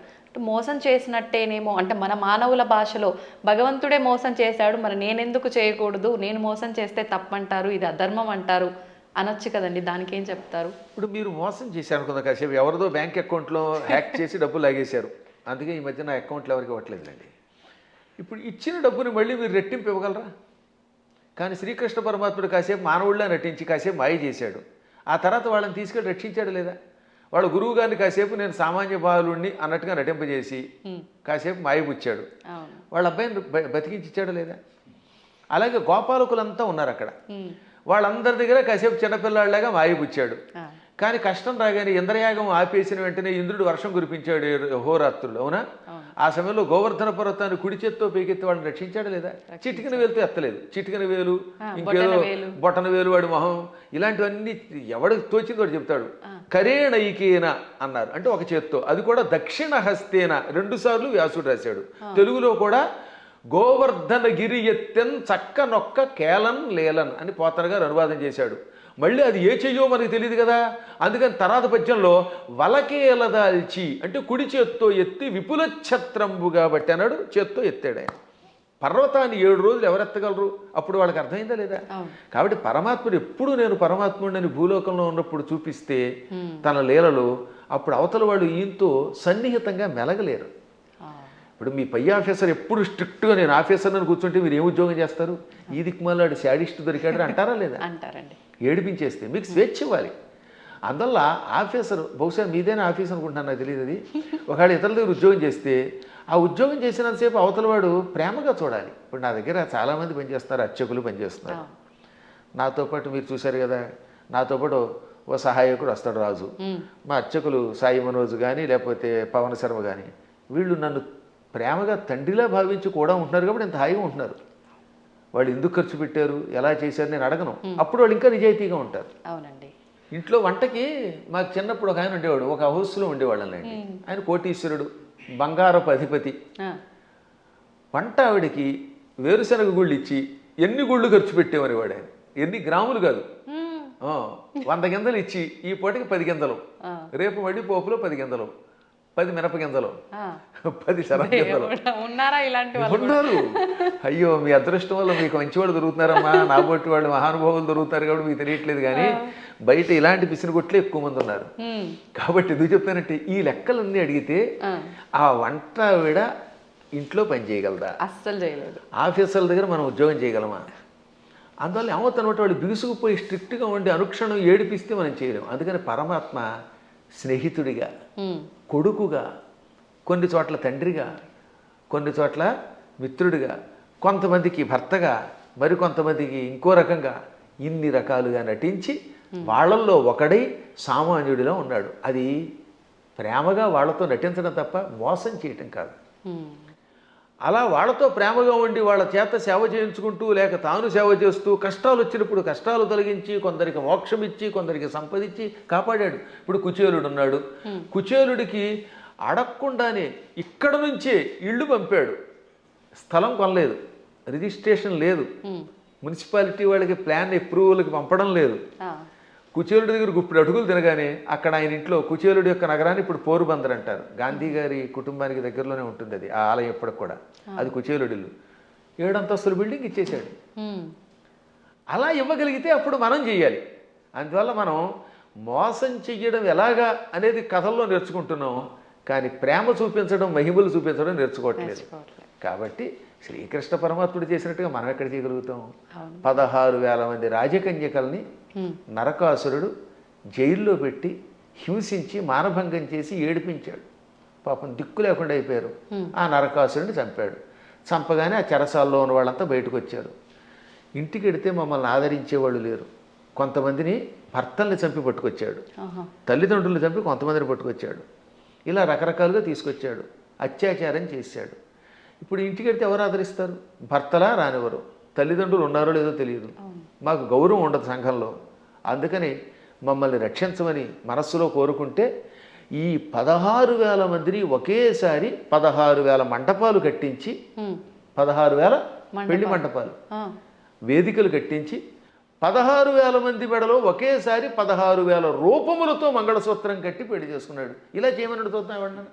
మోసం చేసినట్టేనేమో, అంటే మన మానవుల భాషలో భగవంతుడే మోసం చేశాడు, మరి నేనెందుకు చేయకూడదు, నేను మోసం చేస్తే తప్పంటారు, ఇది అధర్మం అంటారు అనొచ్చు కదండి, దానికి ఏం చెప్తారు? ఇప్పుడు మీరు మోసం చేశారు అనుకుందాం, కాసేపు ఎవరిదో బ్యాంక్ అకౌంట్లో హ్యాక్ చేసి డబ్బులు లాగేశారు, అందుకే ఈ మధ్య నా అకౌంట్లో ఎవరికి ఇవ్వట్లేదులేండి. ఇప్పుడు ఇచ్చిన డబ్బుని మళ్ళీ మీరు రెట్టింపు ఇవ్వగలరా? కానీ శ్రీకృష్ణ పరమాత్ముడు కాసేపు మానవుడిలా నటించి కాసేపు మాయ చేశాడు. ఆ తర్వాత వాళ్ళని తీసుకెళ్ళి రక్షించాడు లేదా? వాళ్ళ గురువు గారిని కాసేపు నేను సామాన్య బాలుడిని అన్నట్టుగా నటింపజేసి కాసేపు మాయపుచ్చాడు. వాళ్ళ అబ్బాయిని బతికించాడు లేదా? అలాగే గోపాలకులంతా ఉన్నారు అక్కడ, వాళ్ళందరి దగ్గర కాసేపు చిన్నపిల్లాడిలాగా మాయపుచ్చాడు. కానీ కష్టం రాగానే ఇంద్రయాగం ఆపేసిన వెంటనే ఇంద్రుడు వర్షం కురిపించాడు హోరాత్రులు, అవునా? ఆ సమయంలో గోవర్ధన పర్వతాన్ని కుడి చేత్తో పైకెత్తి వాళ్ళని రక్షించాడు లేదా? చిటికిన వేలుతో ఎత్తలేదు, చిటికిన వేలు, ఇంకేదో బొటన వేలు, వాడి మొహం, ఇలాంటివన్నీ ఎవడికి తోచింది వాడు చెప్తాడు. కరేణైకేన అన్నారు, అంటే ఒక చేత్తో, అది కూడా దక్షిణ హస్తేన 2 సార్లు వ్యాసుడు రాశాడు. తెలుగులో కూడా గోవర్ధన గిరి ఎత్తెన్ చక్క నొక్క కేలన్ లేలన్ అని పోతన గారు అనువాదం చేశాడు. మళ్ళీ అది ఏ చెయ్యో మనకి తెలియదు కదా, అందుకని తర్వాత పద్యంలో వలకేలదాల్చి అంటే కుడి చేత్తో ఎత్తి విపుల ఛత్రంబుగా బట్టి అన్నాడు, చేత్తో ఎత్తాడు ఆయన. పర్వతాన్ని 7 రోజులు ఎవరెత్తగలరు? అప్పుడు వాళ్ళకి అర్థమైందా లేదా? కాబట్టి పరమాత్ముడు ఎప్పుడు నేను పరమాత్ముడిని భూలోకంలో ఉన్నప్పుడు చూపిస్తే తన లీలలు, అప్పుడు అవతల వాళ్ళు ఈయంతో సన్నిహితంగా మెలగలేరు. ఇప్పుడు మీ పై ఆఫీసర్ ఎప్పుడు స్ట్రిక్ట్గా నేను ఆఫీసర్ అని కూర్చుంటే మీరు ఏం ఉద్యోగం చేస్తారు? ఈ దిక్కుమాలాడు శాడిస్ట్ దొరికాడు అంటారా లేదా? అంటారండి. ఏడిపించేస్తే మీకు స్వేచ్ఛ ఇవ్వాలి. అందువల్ల ఆఫీసర్, బహుశా మీదైనా ఆఫీస్ అనుకుంటున్నాను, నాకు తెలియదు అది. ఒకవేళ ఇతరుల దగ్గర ఉద్యోగం చేస్తే ఆ ఉద్యోగం చేసినంతసేపు అవతల వాడు ప్రేమగా చూడాలి. ఇప్పుడు నా దగ్గర చాలామంది పనిచేస్తున్నారు, అర్చకులు పనిచేస్తున్నారు. నాతో పాటు మీరు చూశారు కదా, నాతో పాటు ఓ సహాయకుడు వస్తాడు రాజు. మా అర్చకులు సాయి మనోజ్ కానీ లేకపోతే పవన్ శర్మ కానీ, వీళ్ళు నన్ను ప్రేమగా తండ్రిలా భావించి కూడా ఉంటున్నారు కాబట్టి ఇంత హాయిగా ఉంటున్నారు. వాళ్ళు ఎందుకు ఖర్చు పెట్టారు, ఎలా చేశారు నేను అడగను. అప్పుడు వాళ్ళు ఇంకా నిజాయితీగా ఉంటారు. అవునండి. ఇంట్లో వంటకి మాకు చిన్నప్పుడు ఒక ఆయన ఉండేవాడు, ఒక హౌస్లో ఉండేవాళ్ళండి. ఆయన కోటీశ్వరుడు, బంగారపు అధిపతి. వంట ఆవిడికి వేరుశనగ గుళ్ళు ఇచ్చి ఎన్ని గుళ్ళు ఖర్చు పెట్టేవారు వాడు. ఆయన ఎన్ని గ్రాములు కాదు, 100 గింజలు ఇచ్చి ఈ పూటకి 10 గింజలు, రేపు మళ్ళీ పోపులో 10 గింజలు, 10 మినపగింజలు, ఆ. 10 శనగగింజలు. ఉన్నారా ఇలాంటి వాళ్ళు? ఉన్నారు. అయ్యో మీ అదృష్టం వల్ల మీకు మంచివాళ్ళు దొరుకుతున్నారమ్మా, నా బొట్టి వాళ్ళు మహానుభావులు దొరుకుతారు కాబట్టి మీకు తెలియట్లేదు. కానీ బయట ఇలాంటి పిసినగొట్లే ఎక్కువ మంది ఉన్నారు. కాబట్టి ఎందుకు చెప్తానంటే ఈ లెక్కలన్నీ అడిగితే ఆ వంట ఆవిడ ఇంట్లో పని చేయగలదా? అస్సలు చేయలేదు. ఆఫీసర్ల దగ్గర మనం ఉద్యోగం చేయగలమా? అందువల్ల ఏమవుతానమాట వాళ్ళు బిగుసుకుపోయి స్ట్రిక్ట్గా ఉండి అనుక్షణం ఏడిపిస్తే మనం చేయలేం. అందుకని పరమాత్మ స్నేహితుడిగా, కొడుకుగా, కొన్ని చోట్ల తండ్రిగా, కొన్ని చోట్ల మిత్రుడిగా, కొంతమందికి భర్తగా, మరికొంతమందికి ఇంకో రకంగా ఇన్ని రకాలుగా నటించి వాళ్ళల్లో ఒకడై సామాన్యుడిలో ఉన్నాడు. అది ప్రేమగా వాళ్ళతో నటించడం తప్ప మోసం చేయటం కాదు. అలా వాళ్ళతో ప్రేమగా ఉండి వాళ్ళ చేత సేవ చేయించుకుంటూ లేక తాను సేవ చేస్తూ కష్టాలు వచ్చినప్పుడు కష్టాలు తొలగించి కొందరికి మోక్షం ఇచ్చి కొందరికి సంపదించి కాపాడాడు. ఇప్పుడు కుచేలుడు ఉన్నాడు. కుచేలుడికి అడగకుండానే ఇక్కడ నుంచే ఇళ్ళు పంపాడు. స్థలం కొనలేదు, రిజిస్ట్రేషన్ లేదు, మున్సిపాలిటీ వాళ్ళకి ప్లాన్ అప్రూవల్కి పంపడం లేదు. కుచేలుడి దగ్గర గుప్పుడు అడుగులు తినగానే అక్కడ ఆయన ఇంట్లో కుచేలుడి యొక్క నగరాన్ని ఇప్పుడు పోరుబందర్ అంటారు. గాంధీ గారి కుటుంబానికి దగ్గరలోనే ఉంటుంది అది, ఆ ఆలయం ఎప్పటికి కూడా. అది కుచేలుడి ఇల్లు. 7 అంతస్తుల బిల్డింగ్ ఇచ్చేసాడు. అలా ఇవ్వగలిగితే అప్పుడు మనం చెయ్యాలి. అందువల్ల మనం మోసం చెయ్యడం ఎలాగా అనేది కథల్లో నేర్చుకుంటున్నాం, కానీ ప్రేమ చూపించడం, మహిమలు చూపించడం నేర్చుకోవట్లేదు. కాబట్టి శ్రీకృష్ణ పరమాత్ముడు చేసినట్టుగా మనం ఎక్కడ చేయగలుగుతాం? 16,000 మంది రాజకన్యకల్ని నరకాసురుడు జైల్లో పెట్టి హింసించి మానభంగం చేసి ఏడిపించాడు. పాపం దిక్కు లేకుండా అయిపోయారు. ఆ నరకాసురుడిని చంపాడు. చంపగానే ఆ చెరసాల్లో ఉన్న వాళ్ళంతా బయటకు వచ్చారు. ఇంటికి వెడితే మమ్మల్ని ఆదరించేవాళ్ళు లేరు. కొంతమందిని భర్తల్ని చంపి పట్టుకొచ్చాడు, తల్లిదండ్రులు చంపి కొంతమందిని పట్టుకొచ్చాడు. ఇలా రకరకాలుగా తీసుకొచ్చాడు, అత్యాచారం చేశాడు. ఇప్పుడు ఇంటికి వెడితే ఎవరు ఆదరిస్తారు? భర్తలా రానివ్వరు, తల్లిదండ్రులు ఉన్నారో లేదో తెలియదు, మాకు గౌరవం ఉండదు సంఘంలో. అందుకని మమ్మల్ని రక్షించమని మనస్సులో కోరుకుంటే ఈ 16,000 మందిని ఒకేసారి 16,000 మంటపాలు కట్టించి, 16,000 పెళ్లి మంటపాలు, వేదికలు కట్టించి 16,000 మంది మెడలో ఒకేసారి 16,000 రూపములతో మంగళసూత్రం కట్టి పెళ్లి చేసుకున్నాడు. ఇలా చేయమని చూస్తున్నాడు.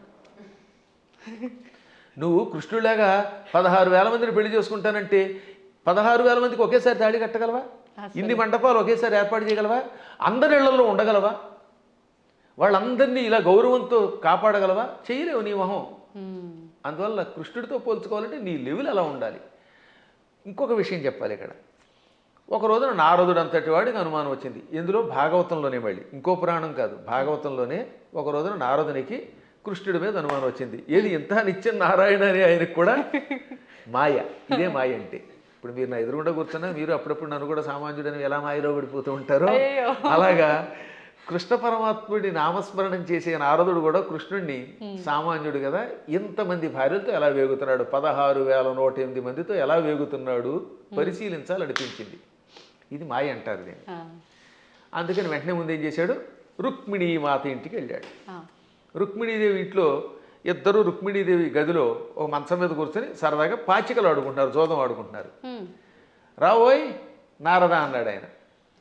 నువ్వు కృష్ణుడిలాగా 16,000 మందిని పెళ్లి చేసుకుంటానంటే 16,000 మందికి ఒకేసారి తాళి కట్టగలవా? ఇన్ని మంటపాలు ఒకేసారి ఏర్పాటు చేయగలవా? అందరి ఇళ్లలో ఉండగలవా? వాళ్ళందరినీ ఇలా గౌరవంతో కాపాడగలవా? చేయలేవు నీ మొహం. అందువల్ల కృష్ణుడితో పోల్చుకోవాలంటే నీ లెవెల్ అలా ఉండాలి. ఇంకొక విషయం చెప్పాలి ఇక్కడ. ఒక రోజున నారదుడు అంతటి వాడికి అనుమానం వచ్చింది. ఇందులో భాగవతంలోనే, మళ్ళీ ఇంకో పురాణం కాదు, భాగవతంలోనే ఒక రోజున నారదునికి కృష్ణుడి మీద అనుమానం వచ్చింది. ఏది ఇంత నిత్యం నారాయణ అని ఆయనకు కూడా మాయ. ఇదే మాయ అంటే. ఇప్పుడు మీరు నా ఎదురుగుండా కూర్చున్నా మీరు అప్పుడప్పుడు నన్ను కూడా సామాన్యుడని ఎలా మాయలో పడిపోతూ ఉంటారో అలాగా కృష్ణ పరమాత్ముడి నామస్మరణం చేసే నారదుడు కూడా కృష్ణుడిని సామాన్యుడు కదా, ఇంతమంది భార్యలతో ఎలా వేగుతున్నాడు, 16,108 మందితో ఎలా వేగుతున్నాడు పరిశీలించాలి అనిపించింది. ఇది మాయ అంటారు దీన్ని. అందుకని వెంటనే ముందు ఏం చేశాడు, రుక్మిణీ మాత ఇంటికి వెళ్ళాడు. రుక్మిణీదేవి ఇంట్లో ఇద్దరు రుక్మిణీదేవి గదిలో ఒక మంచం మీద కూర్చొని సరదాగా పాచికలు ఆడుకుంటున్నారు, జోదం ఆడుకుంటున్నారు. రావోయ్ నారద అన్నాడు ఆయన.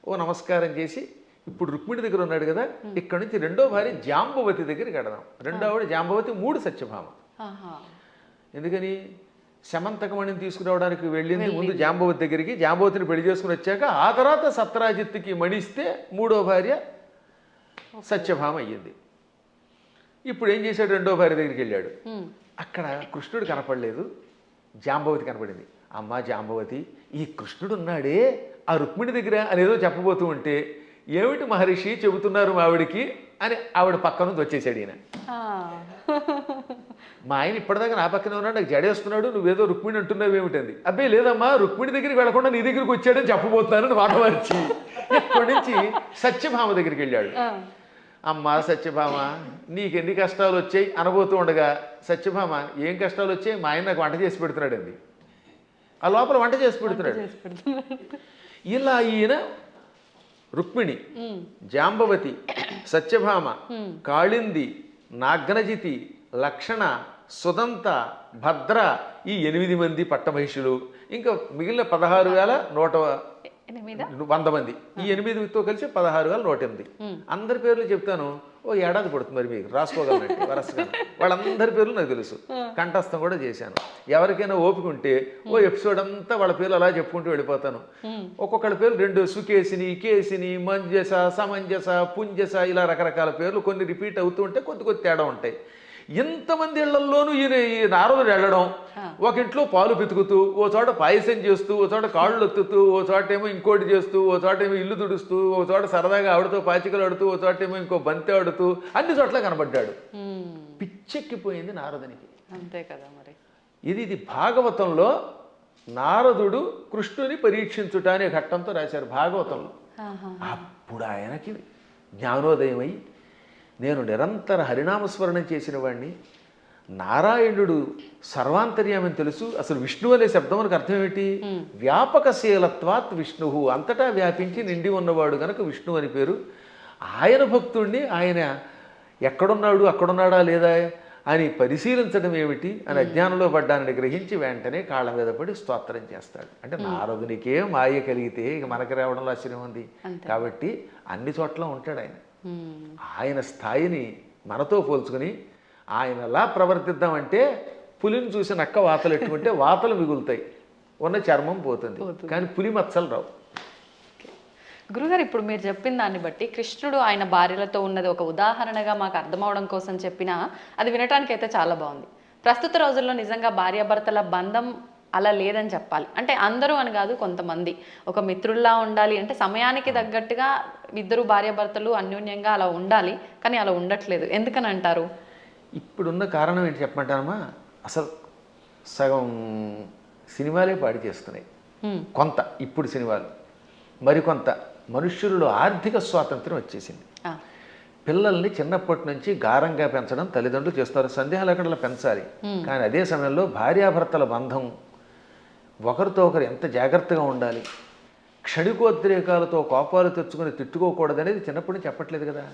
ఓ నమస్కారం చేసి, ఇప్పుడు రుక్మిణి దగ్గర ఉన్నాడు కదా, ఇక్కడ నుంచి రెండో భార్య జాంబవతి దగ్గరికి వెడదాం. రెండో ఆవిడ జాంబవతి, 3 సత్యభామ. ఎందుకని శమంతకమణిని తీసుకురావడానికి వెళ్ళింది ముందు జాంబవతి దగ్గరికి. జాంబవతిని పెళ్లి చేసుకుని వచ్చాక ఆ తర్వాత సత్రాజిత్తుకి మణిస్తే 3వ భార్య సత్యభామ అయ్యింది. ఇప్పుడు ఏం చేశాడు, రెండో భార్య దగ్గరికి వెళ్ళాడు. అక్కడ కృష్ణుడు కనపడలేదు, జాంబవతి కనపడింది. అమ్మ జాంబవతి, ఈ కృష్ణుడు ఉన్నాడే ఆ రుక్మిణి దగ్గర అనేదో చెప్పబోతూ ఉంటే, ఏమిటి మహర్షి చెబుతున్నారు మా ఆవిడికి అని ఆవిడ పక్క నుంచి వచ్చేసాడు ఈయన. మా ఆయన ఇప్పటిదాకా నా పక్కనే ఉన్నాడు, నాకు జడేస్తున్నాడు, నువ్వేదో రుక్మిణి అంటున్నావు ఏమిటంది. అబ్బాయి లేదమ్మా, రుక్మిణి దగ్గరికి వెళ్లకుండా నీ దగ్గరికి వచ్చాడని చెప్పబోతున్నానని మాట మార్చి ఇక్కడి నుంచి సత్యభామ దగ్గరికి వెళ్ళాడు. అమ్మ సత్యభామ, నీకెన్ని కష్టాలు వచ్చాయి అనబోతూ ఉండగా, సత్యభామ ఏం కష్టాలు వచ్చాయి, మా ఆయన నాకు వంట చేసి పెడుతున్నాడు అంది. ఆ లోపల వంట చేసి పెడుతున్నాడు. ఇలా ఈయన రుక్మిణి, జాంబవతి, సత్యభామ, కాళింది, నాగ్నజితి, లక్షణ, సుదంత, భద్ర, ఈ 8 మంది పట్టమహిషులు, ఇంకా మిగిలిన 16,100 మంది, ఈ 8తో కలిసి 16,108. అందరి పేర్లు చెప్తాను, ఓ ఏడాది పడుతుంది మరి మీకు రాసుకోగలనండి వరసగా. వాళ్ళందరి పేర్లు నాకు తెలుసు, కంఠస్థం కూడా చేశాను. ఎవరికైనా ఓపిక ఉంటే ఓ ఎపిసోడ్ అంతా వాళ్ళ పేర్లు అలా చెప్పుకుంటూ వెళ్ళిపోతాను. ఒక్కొక్కళ్ళ పేర్లు 2 సుకేసిని, కేసిని, మంజస, సమంజస, పుంజస, ఇలా రకరకాల పేర్లు కొన్ని రిపీట్ అవుతూ ఉంటే కొద్ది తేడా ఉంటాయి. ఇంతమంది ఇళ్లల్లోనూ ఈ నారదుడు వెళ్ళడం, ఒక ఇంట్లో పాలు పితుకుతూ, ఓ చోట పాయసం చేస్తూ, ఓ చోట కాళ్ళు ఒత్తుతూ, ఓ చోట ఏమో ఇంకోటి చేస్తూ, ఓ చోట ఏమో ఇల్లు తుడుస్తూ, ఓ చోట సరదాగా ఆడుతూ పాచికలు ఆడుతూ, ఓ చోట ఏమో ఇంకో బంతి ఆడుతూ, అన్ని చోట్ల కనబడ్డాడు. పిచ్చెక్కిపోయింది నారదునికి. అంతే కదా మరి. ఇది భాగవతంలో నారదుడు కృష్ణుని పరీక్షించుట అనే ఘట్టంతో రాశారు భాగవతంలో. అప్పుడు ఆయనకి జ్ఞానోదయమై, నేను నిరంతర హరినామస్మరణం చేసిన వాడిని, నారాయణుడు సర్వాంతర్యామని తెలుసు. అసలు విష్ణు అనే శబ్దం మనకు అర్థం ఏంటి? వ్యాపకశీలత్వాత్ విష్ణు, అంతటా వ్యాపించి నిండి ఉన్నవాడు గనక విష్ణు అని పేరు. ఆయన భక్తుణ్ణి, ఆయన ఎక్కడున్నాడు అక్కడున్నాడా లేదా అని పరిశీలించడం ఏమిటి అని అజ్ఞానంలో పడ్డానని గ్రహించి వెంటనే కాళ్ళ మీద పడి స్తోత్రం చేస్తాడు. అంటే నారదునికే మాయ కలిగితే ఇక మనకి రావడంలో ఆశ్చర్యం ఉంది. కాబట్టి అన్ని చోట్ల ఉంటాడు ఆయన. ఆయన స్థాయిని మనతో పోల్చుకుని ఆయనలా ప్రవర్తిద్దామంటే పులిని చూసి నక్క వాతలు ఎట్టుకుంటే వాతలు మిగులుతాయి, ఉన్న చర్మం పోతుంది, కానీ పులి మచ్చలు రావు. గురుగారు, ఇప్పుడు మీరు చెప్పిన దాన్ని బట్టి కృష్ణుడు ఆయన భార్యలతో ఉన్నది ఒక ఉదాహరణగా మాకు అర్థమవడం కోసం చెప్పినా అది వినటానికి అయితే చాలా బాగుంది. ప్రస్తుత రోజుల్లో నిజంగా భార్యాభర్తల బంధం అలా లేదని చెప్పాలి. అంటే అందరూ అని కాదు, కొంతమంది ఒక మిత్రుల్లా ఉండాలి అంటే సమయానికి తగ్గట్టుగా ఇద్దరు భార్యాభర్తలు అన్యోన్యంగా అలా ఉండాలి, కానీ అలా ఉండట్లేదు. ఎందుకని అంటారు? ఇప్పుడున్న కారణం ఏంటి చెప్పమంటానమ్మా? అసలు సగం సినిమాలే పాడి చేస్తున్నాయి, కొంత ఇప్పుడు సినిమాలు, మరికొంత మనుష్యులలో ఆర్థిక స్వాతంత్రం వచ్చేసింది. పిల్లల్ని చిన్నప్పటి నుంచి గారంగా పెంచడం తల్లిదండ్రులు చేస్తారు, సందేహాలు అక్కడ పెంచాలి. కానీ అదే సమయంలో భార్యాభర్తల బంధం ఒకరితో ఒకరు ఎంత జాగ్రత్తగా ఉండాలి, క్షణికోద్రేకాలతో కోపాలు తెచ్చుకొని తిట్టుకోకూడదనేది చిన్నప్పటి నుంచి చెప్పట్లేదు కదా.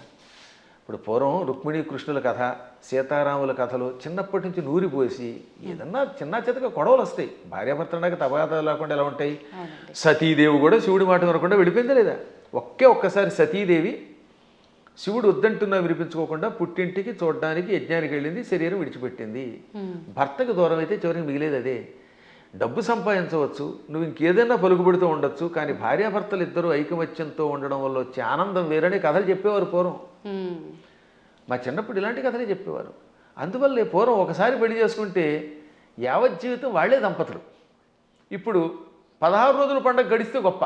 ఇప్పుడు పూర్వం రుక్మిణీ కృష్ణుల కథ, సీతారాముల కథలు చిన్నప్పటి నుంచి నూరిపోసి ఏదన్నా చిన్న చితక గొడవలు వస్తాయి. భార్యాభర్తలకు తగాదాలు లేకుండా ఎలా ఉంటాయి? సతీదేవి కూడా శివుడి మాట వినకుండా వెళ్ళిపోయిందా లేదా? ఒక్కసారి సతీదేవి శివుడు వద్దంటున్నా వినిపించుకోకుండా పుట్టింటికి చూడడానికి యజ్ఞానికి వెళ్ళింది, శరీరం విడిచిపెట్టింది. భర్తకు దూరం అయితే చివరికి మిగిలేదు అదే. డబ్బు సంపాదించవచ్చు, నువ్వు ఇంకేదైనా పలుకుబడితో ఉండొచ్చు, కానీ భార్యాభర్తలు ఇద్దరు ఐకమత్యంతో ఉండడం వల్ల వచ్చే ఆనందం వేరని కథలు చెప్పేవారు పూర్వం. మా చిన్నప్పుడు ఇలాంటి కథలే చెప్పేవారు. అందువల్లే పూర్వం ఒకసారి పెళ్లి చేసుకుంటే యావత్ జీవితం వాళ్లే దంపతులు. ఇప్పుడు 16 రోజుల పండుగ గడిస్తే గొప్ప,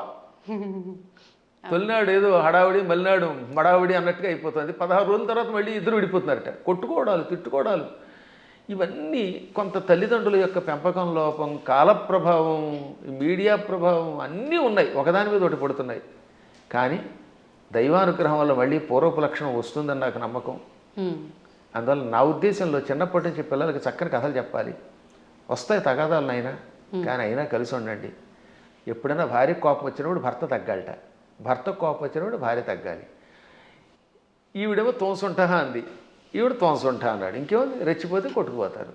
తొలినాడు ఏదో హడావిడి, మలినాడు మడావిడి అన్నట్టుగా అయిపోతుంది. 16 రోజుల తర్వాత మళ్ళీ ఇద్దరు విడిపోతున్నారట. కొట్టుకోవడాలు, తిట్టుకోవడాలు, ఇవన్నీ కొంత తల్లిదండ్రుల యొక్క పెంపకం లోపం, కాల ప్రభావం, మీడియా ప్రభావం అన్నీ ఉన్నాయి, ఒకదాని మీద ఒకటి పడుతున్నాయి. కానీ దైవానుగ్రహం వల్ల మళ్ళీ పూర్వపు లక్షణం వస్తుందని నాకు నమ్మకం. అందువల్ల నా ఉద్దేశంలో చిన్నప్పటి నుంచి పిల్లలకి చక్కని కథలు చెప్పాలి. వస్తాయి తగాదాలు అయినా, కానీ అయినా కలిసి ఉండండి. ఎప్పుడైనా భార్య కోపం వచ్చినప్పుడు భర్త తగ్గాలట, భర్త కోపం వచ్చినప్పుడు భార్య తగ్గాలి. ఈవిడేమో తోసుంటా అంది, ఈవిడ తోసుంటా అన్నాడు, ఇంకేముంది రెచ్చిపోతే కొట్టుకుపోతారు,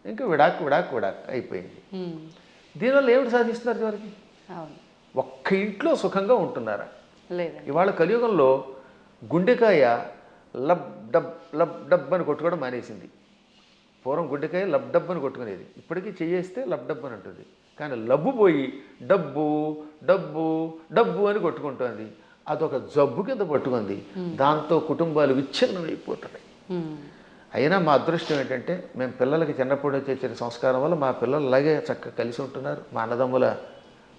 ఇంకా విడాక్ అయిపోయింది. దీనివల్ల ఏమిటి సాధిస్తున్నారు చివరికి? ఒక్క ఇంట్లో సుఖంగా ఉంటున్నారా? ఇవాళ కలియుగంలో గుండెకాయ లబ్ డబ్ అని కొట్టుకోవడం మానేసింది. పూర్వం గుండెకాయ లబ్ డబ్ అని కొట్టుకునేది, ఇప్పటికీ చేయేస్తే లబ్ డబ్ అని ఉంటుంది. కానీ లబ్బు పోయి డబ్బు డబ్బు డబ్బు అని కొట్టుకుంటుంది. అదొక జబ్బు కింద పట్టుకుంది. దాంతో కుటుంబాలు విచ్ఛిన్నమైపోతున్నాయి. అయినా మా అదృష్టం ఏంటంటే మేము పిల్లలకి చిన్నప్పుడు వచ్చే సంస్కారం వల్ల మా పిల్లలు అలాగే చక్కగా కలిసి ఉంటున్నారు, మా అన్నదమ్ముల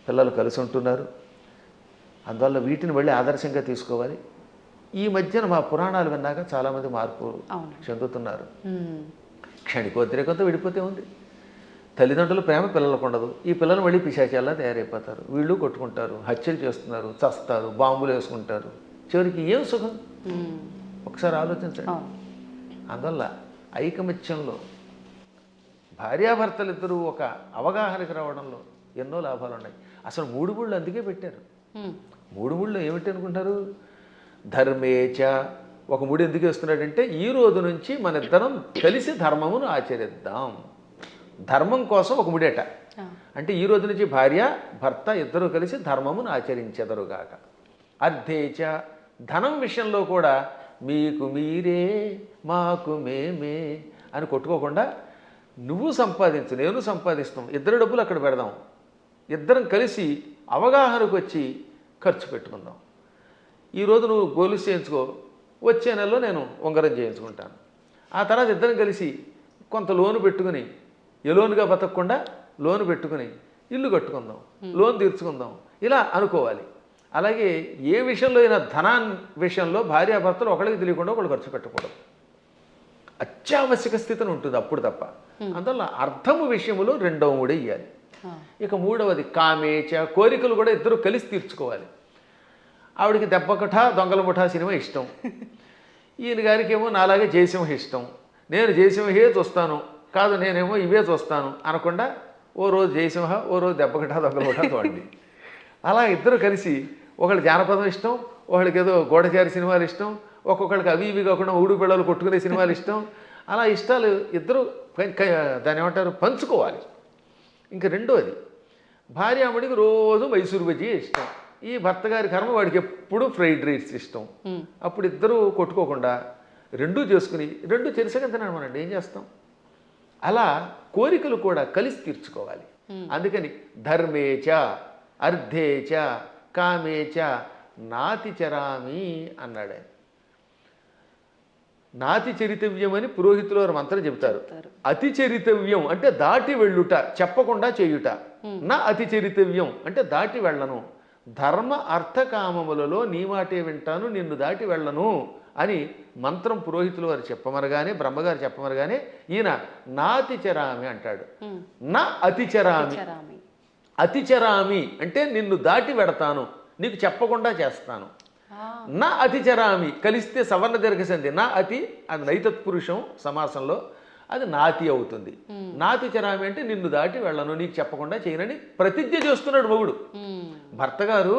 పిల్లలు కలిసి ఉంటున్నారు. అందువల్ల వీటిని మళ్ళీ ఆదర్శంగా తీసుకోవాలి. ఈ మధ్యన మా పురాణాలు విన్నాక చాలామంది మార్పు చెందుతున్నారు. క్షణికోద్రేకంతో విడిపోతే ఉంది. తల్లిదండ్రుల ప్రేమ పిల్లలకు ఉండదు, ఈ పిల్లలు మళ్ళీ పిశాచాల్లా తయారైపోతారు. వీళ్ళు కొట్టుకుంటారు, హత్యలు చేస్తున్నారు, చస్తారు, బాంబులు వేసుకుంటారు. చివరికి ఏం సుఖం ఒకసారి ఆలోచించండి. అందువల్ల ఐకమత్యంలో భార్యాభర్తలిద్దరూ ఒక అవగాహనకి రావడంలో ఎన్నో లాభాలు ఉన్నాయి. అసలు 3 ముళ్ళు అందుకే పెట్టారు. 3 ముళ్ళు ఏమిటి అనుకుంటారు? ధర్మేచ ఒక ముడి ఎందుకు వేస్తున్నాడంటే ఈ రోజు నుంచి మన ఇద్దరం కలిసి ధర్మమును ఆచరిద్దాం. ధర్మం కోసం ఒక ముడేట. అంటే ఈ రోజు నుంచి భార్య భర్త ఇద్దరు కలిసి ధర్మమును ఆచరించెదరుగాక. అర్థేచ ధనం విషయంలో కూడా మీకు మీరే మాకు మేమే అని కొట్టుకోకుండా నువ్వు సంపాదించు నేను సంపాదిస్తాం, ఇద్దరు డబ్బులు అక్కడ పెడదాం, ఇద్దరం కలిసి అవగాహనకు వచ్చి ఖర్చు పెట్టుకుందాం. ఈరోజు నువ్వు గొలుసు చేయించుకో, వచ్చే నెలలో నేను ఉంగరం చేయించుకుంటాను. ఆ తర్వాత ఇద్దరం కలిసి కొంత లోను పెట్టుకుని ఎలోనుగా బతకకుండా లోను పెట్టుకుని ఇల్లు కట్టుకుందాం, లోన్ తీర్చుకుందాం, ఇలా అనుకోవాలి. అలాగే ఏ విషయంలో అయినా విషయంలో భార్యాభర్తలు ఒకళ్ళకి తెలియకుండా ఒకళ్ళు ఖర్చు పెట్టకూడదు. అత్యావశ్యక స్థితిని ఉంటుంది అప్పుడు తప్ప. అందువల్ల అర్థము విషయములో రెండవ మూడే ఇవ్వాలి. ఇక మూడవది కామేచ, కోరికలు కూడా ఇద్దరు కలిసి తీర్చుకోవాలి. ఆవిడికి దెబ్బకఠ దొంగల ముఠా సినిమా ఇష్టం, ఈయన గారికి ఏమో నాలాగే జయసింహ ఇష్టం. నేను జయసింహే చూస్తాను, కాదు నేనేమో ఇవే చూస్తాను అనకుండా ఓ రోజు జయసింహ, ఓ రోజు దెబ్బకఠ దొంగల ముఠా చూడండి. అలా ఇద్దరు కలిసి ఒకళ్ళు జానపదం ఇష్టం, ఒకళ్ళకి ఏదో గూఢచారి సినిమాలు ఇష్టం, ఒక్కొక్కళ్ళకి అవి ఇవి కాకుండా ఊడు పిల్లలు కొట్టుకునే సినిమాలు ఇష్టం. అలా ఇష్టాలు ఇద్దరు దాన్ని ఏమంటారు పంచుకోవాలి. ఇంక రెండోది భార్యామణికి రోజు మైసూరు బజ్జీ ఇష్టం, ఈ భర్త గారి కర్మ వాడికి ఎప్పుడు ఫ్రైడ్ రైస్ ఇష్టం. అప్పుడు ఇద్దరు కొట్టుకోకుండా రెండూ చేసుకుని రెండు చెరిసగా తినమనండి, ఏం చేస్తాం? అలా కోరికలు కూడా కలిసి తీర్చుకోవాలి. అందుకని ధర్మేచ అర్ధేచ కామేచ నాతి చరామి అన్నాడు ఆయన. నాతి చరితవ్యం అని పురోహితులు వారు మంత్రం చెబుతారు. అతి చరితవ్యం అంటే దాటి వెళ్ళుట, చెప్పకుండా చేయుట. నా అతి చరితవ్యం అంటే దాటి వెళ్ళను. ధర్మ అర్థకామములలో నీ మాటే వింటాను, నిన్ను దాటి వెళ్ళను అని మంత్రం పురోహితులు వారు చెప్పమనగానే, బ్రహ్మగారు చెప్పమనగానే ఈయన నాతిచరామి అంటాడు. నా అతిచరామి. అతిచరామి అంటే నిన్ను దాటి వెడతాను, నీకు చెప్పకుండా చేస్తాను. నా అతిచరామి కలిస్తే సవర్ణ దీర్ఘసంధి, నా అతి అది నైతత్పురుషం సమాసంలో, అది నాతి అవుతుంది. నాతి చరామి అంటే నిన్ను దాటి వెళ్ళను, నీకు చెప్పకుండా చేయనని ప్రతిజ్ఞ చేస్తున్నాడు మొగుడు. భర్త గారు